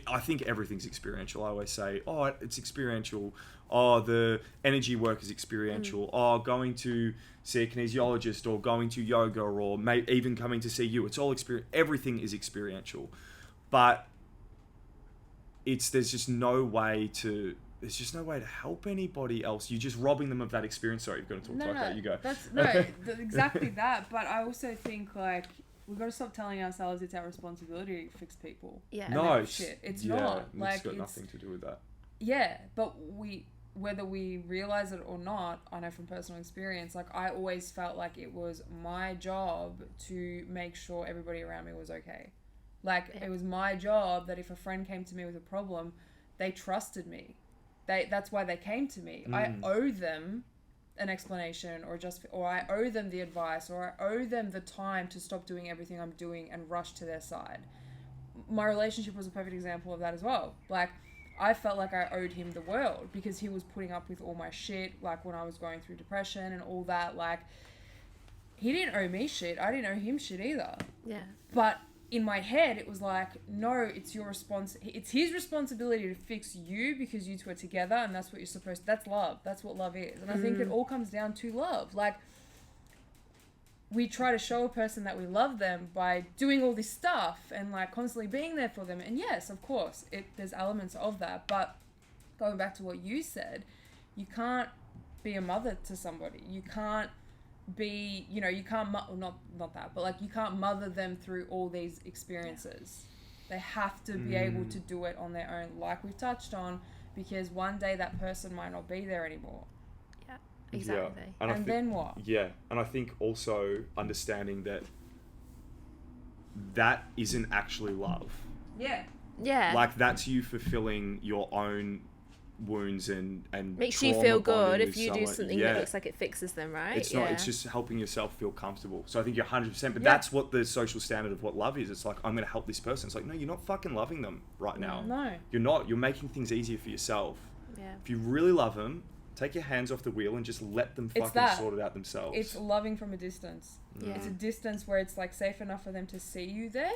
I think everything's experiential. I always say, oh, it's experiential. Oh, the energy work is experiential. Oh, going to see a kinesiologist or going to yoga or even coming to see you. It's all everything is experiential. But there's just no way to help anybody else. You're just robbing them of that experience. Sorry, you've got to talk like that. You go. That's exactly that. But I also think like we've got to stop telling ourselves it's our responsibility to fix people. Yeah. No, shit. It's not. Like, it's got nothing to do with that. Yeah, but whether we realize it or not, I know from personal experience, like I always felt like it was my job to make sure everybody around me was okay. Like it was my job that if a friend came to me with a problem, they trusted me. That's why they came to me. I owe them an explanation or I owe them the advice or I owe them the time to stop doing everything I'm doing and rush to their side. My relationship was a perfect example of that as well. Like I felt like I owed him the world because he was putting up with all my shit, like when I was going through depression and all that. Like, he didn't owe me shit. I didn't owe him shit either. Yeah. But in my head, it was like, no, it's your it's his responsibility to fix you because you two are together and that's what you're supposed to. That's love. That's what love is. And I think it all comes down to love. Like, we try to show a person that we love them by doing all this stuff and like constantly being there for them. And yes, of course, there's elements of that. But going back to what you said, you can't be a mother to somebody. You can't be, you can't, not that, but like you can't mother them through all these experiences. They have to be able to do it on their own, like we've touched on, because one day that person might not be there anymore. Exactly. Yeah. And then what? Yeah. And I think also understanding that isn't actually love. Yeah. Yeah. Like that's you fulfilling your own wounds and makes you feel good if you someone. do something that looks like it fixes them, right? It's not, it's just helping yourself feel comfortable. So I think you're 100%, but that's what the social standard of what love is. It's like, I'm going to help this person. It's like, no, you're not fucking loving them right now. No. You're not. You're making things easier for yourself. Yeah. If you really love them, take your hands off the wheel and just let them fucking sort it out themselves. It's loving from a distance. Yeah. It's a distance where it's like safe enough for them to see you there.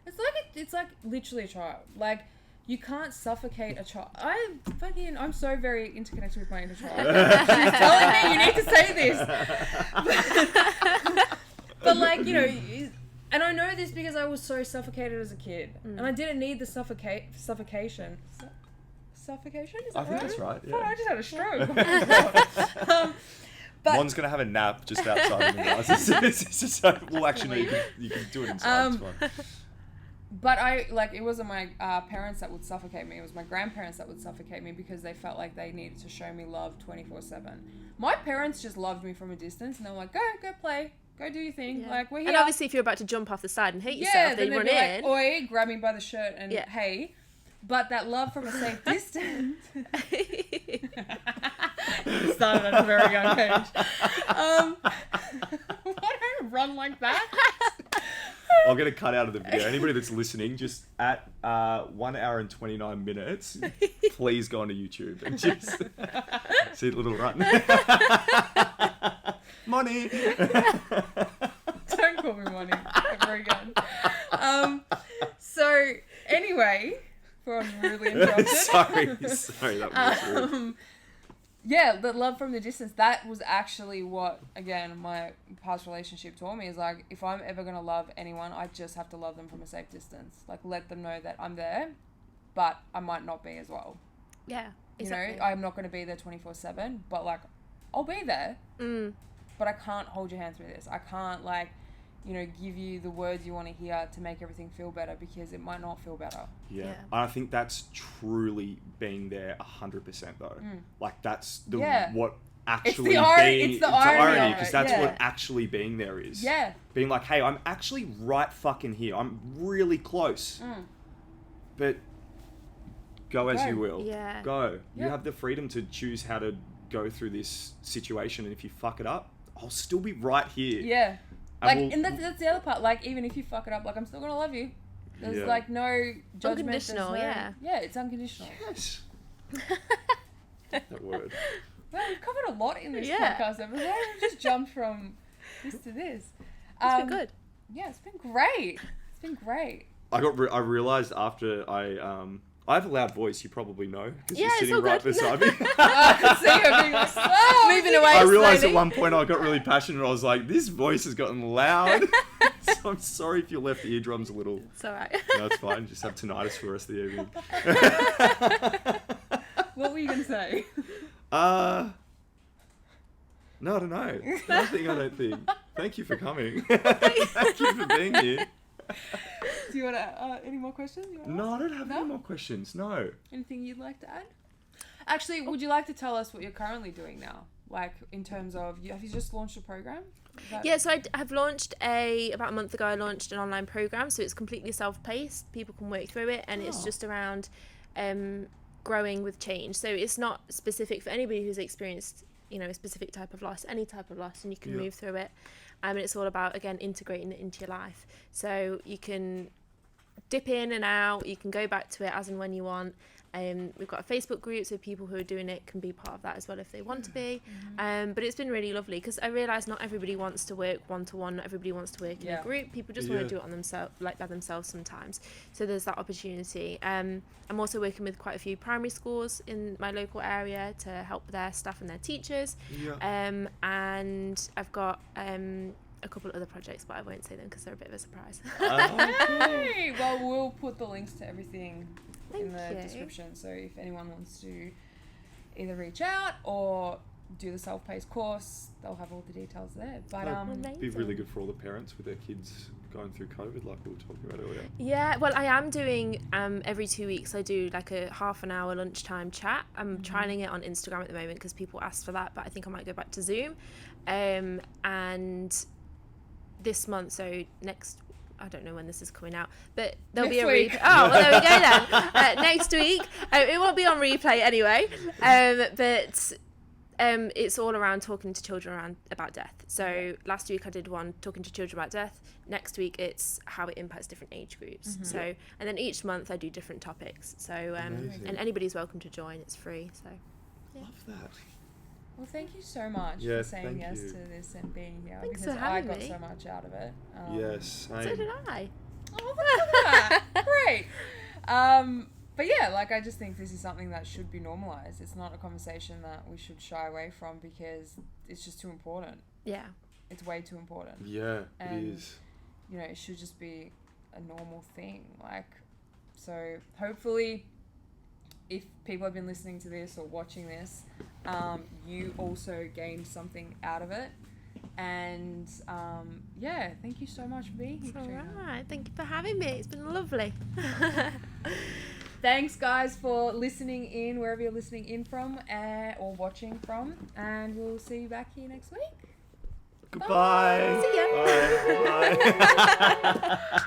It's like literally a child. Like, you can't suffocate a child. I'm so very interconnected with my inner child. She's telling me you need to say this. But like, and I know this because I was so suffocated as a kid. And I didn't need the suffocation. Suffocation? Is that I think that's right. Yeah. Oh, I just had a stroke. But One's gonna have a nap just outside of the glass. So, well, actually, no, you can do it inside. It's fine. But it wasn't my parents that would suffocate me. It was my grandparents that would suffocate me because they felt like they needed to show me love 24/7. My parents just loved me from a distance, and they were like, go play. Go do your thing. Yeah. Like, we're here. And obviously, if you're about to jump off the side and hit yourself, then you run in. Oi, grab me by the shirt and hey. But that love from a safe distance. Started at a very young age. Why don't I run like that? I'll get a cut out of the video. Anybody that's listening, just at 1 hour and 29 minutes, please go onto YouTube and just see a little run. Money. Don't call me money. Ever again. So anyway, before I'm really interrupted. sorry, that was rude. Yeah, the love from the distance, that was actually what, again, my past relationship taught me, is like, if I'm ever going to love anyone, I just have to love them from a safe distance. Like, let them know that I'm there, but I might not be as well. Yeah, exactly. I'm not going to be there 24/7, but like, I'll be there, Mm. but I can't hold your hand through this. I can't, like, you know, give you the words you want to hear to make everything feel better, because it might not feel better. Yeah. I think that's truly being there 100% though. Like that's the what actually it's the irony because that's what actually being there is. Yeah. Being like, hey, I'm actually right fucking here. I'm really close. But go as you will. Yeah. Go. You have the freedom to choose how to go through this situation, and if you fuck it up, I'll still be right here. Yeah. Like, and that's the other part. Like, even if you fuck it up, like, I'm still gonna love you. There's like no judgment. Unconditional, yeah, it's unconditional. Yes. That word. Well, we've covered a lot in this podcast episode. We've just jumped from this to this. It's been good. Yeah, it's been great. It's been great. I realized after I have a loud voice, you probably know, because you're it's sitting all right good. beside me. I can see her being like, Moving away I realized slowly. at one point I got really passionate. I was like, this voice has gotten loud. So I'm sorry if your left eardrum's a little... It's all right. No, it's fine. Just have tinnitus for the rest of the evening. What were you going to say? No, I don't know. Nothing, I don't think. Thank you for coming. Thank you for being here. Do you want to, any more questions? No, I don't have any more questions. No. Anything you'd like to add? Actually, would you like to tell us what you're currently doing now? Like, in terms of, have you just launched a program? Yeah, so I have launched about a month ago, I launched an online program. So it's completely self-paced. People can work through it, and it's just around growing with change. So it's not specific for anybody who's experienced, you know, a specific type of loss, any type of loss, and you can move through it. And it's all about, again, integrating it into your life. So you can dip in and out, you can go back to it as and when you want. We've got a Facebook group, so people who are doing it can be part of that as well if they want to be. But it's been really lovely, because I realise not everybody wants to work one-to-one, not everybody wants to work in a group. People just want to do it on themselves, like by themselves sometimes. So there's that opportunity. I'm also working with quite a few primary schools in my local area to help their staff and their teachers. And I've got a couple of other projects, but I won't say them because they're a bit of a surprise. Hey! Well, we'll put the links to everything in the Thank you. description, so if anyone wants to either reach out or do the self-paced course, they'll have all the details there. But It'd be really good for all the parents with their kids going through COVID, like we were talking about earlier. Yeah, well, I am doing every 2 weeks I do like a half an hour lunchtime chat. I'm trialing it on Instagram at the moment because people asked for that, but I think I might go back to Zoom. And this month, so next, I don't know when this is coming out, but there'll Next be a week. replay. Oh, well, there we go then. Next week, it won't be on replay anyway, but it's all around talking to children about death. So last week I did one talking to children about death. Next week it's how it impacts different age groups. So, and then each month I do different topics. So and anybody's welcome to join. It's free. So Love that. well, thank you so much for saying yes to this and being here. Thanks because for having I got me. so much out of it. Yes. so did I. Oh, look at that. Great. But yeah, like, I just think this is something that should be normalized. It's not a conversation that we should shy away from because it's just too important. Yeah. It's way too important. Yeah, And, it is. You know, it should just be a normal thing. Like, so hopefully, if people have been listening to this or watching this, you also gained something out of it. And yeah, thank you so much for being here. All right. Thank you for having me. It's been lovely. Thanks, guys, for listening in wherever you're listening in from or watching from. And we'll see you back here next week. Goodbye. See ya. Bye. Bye.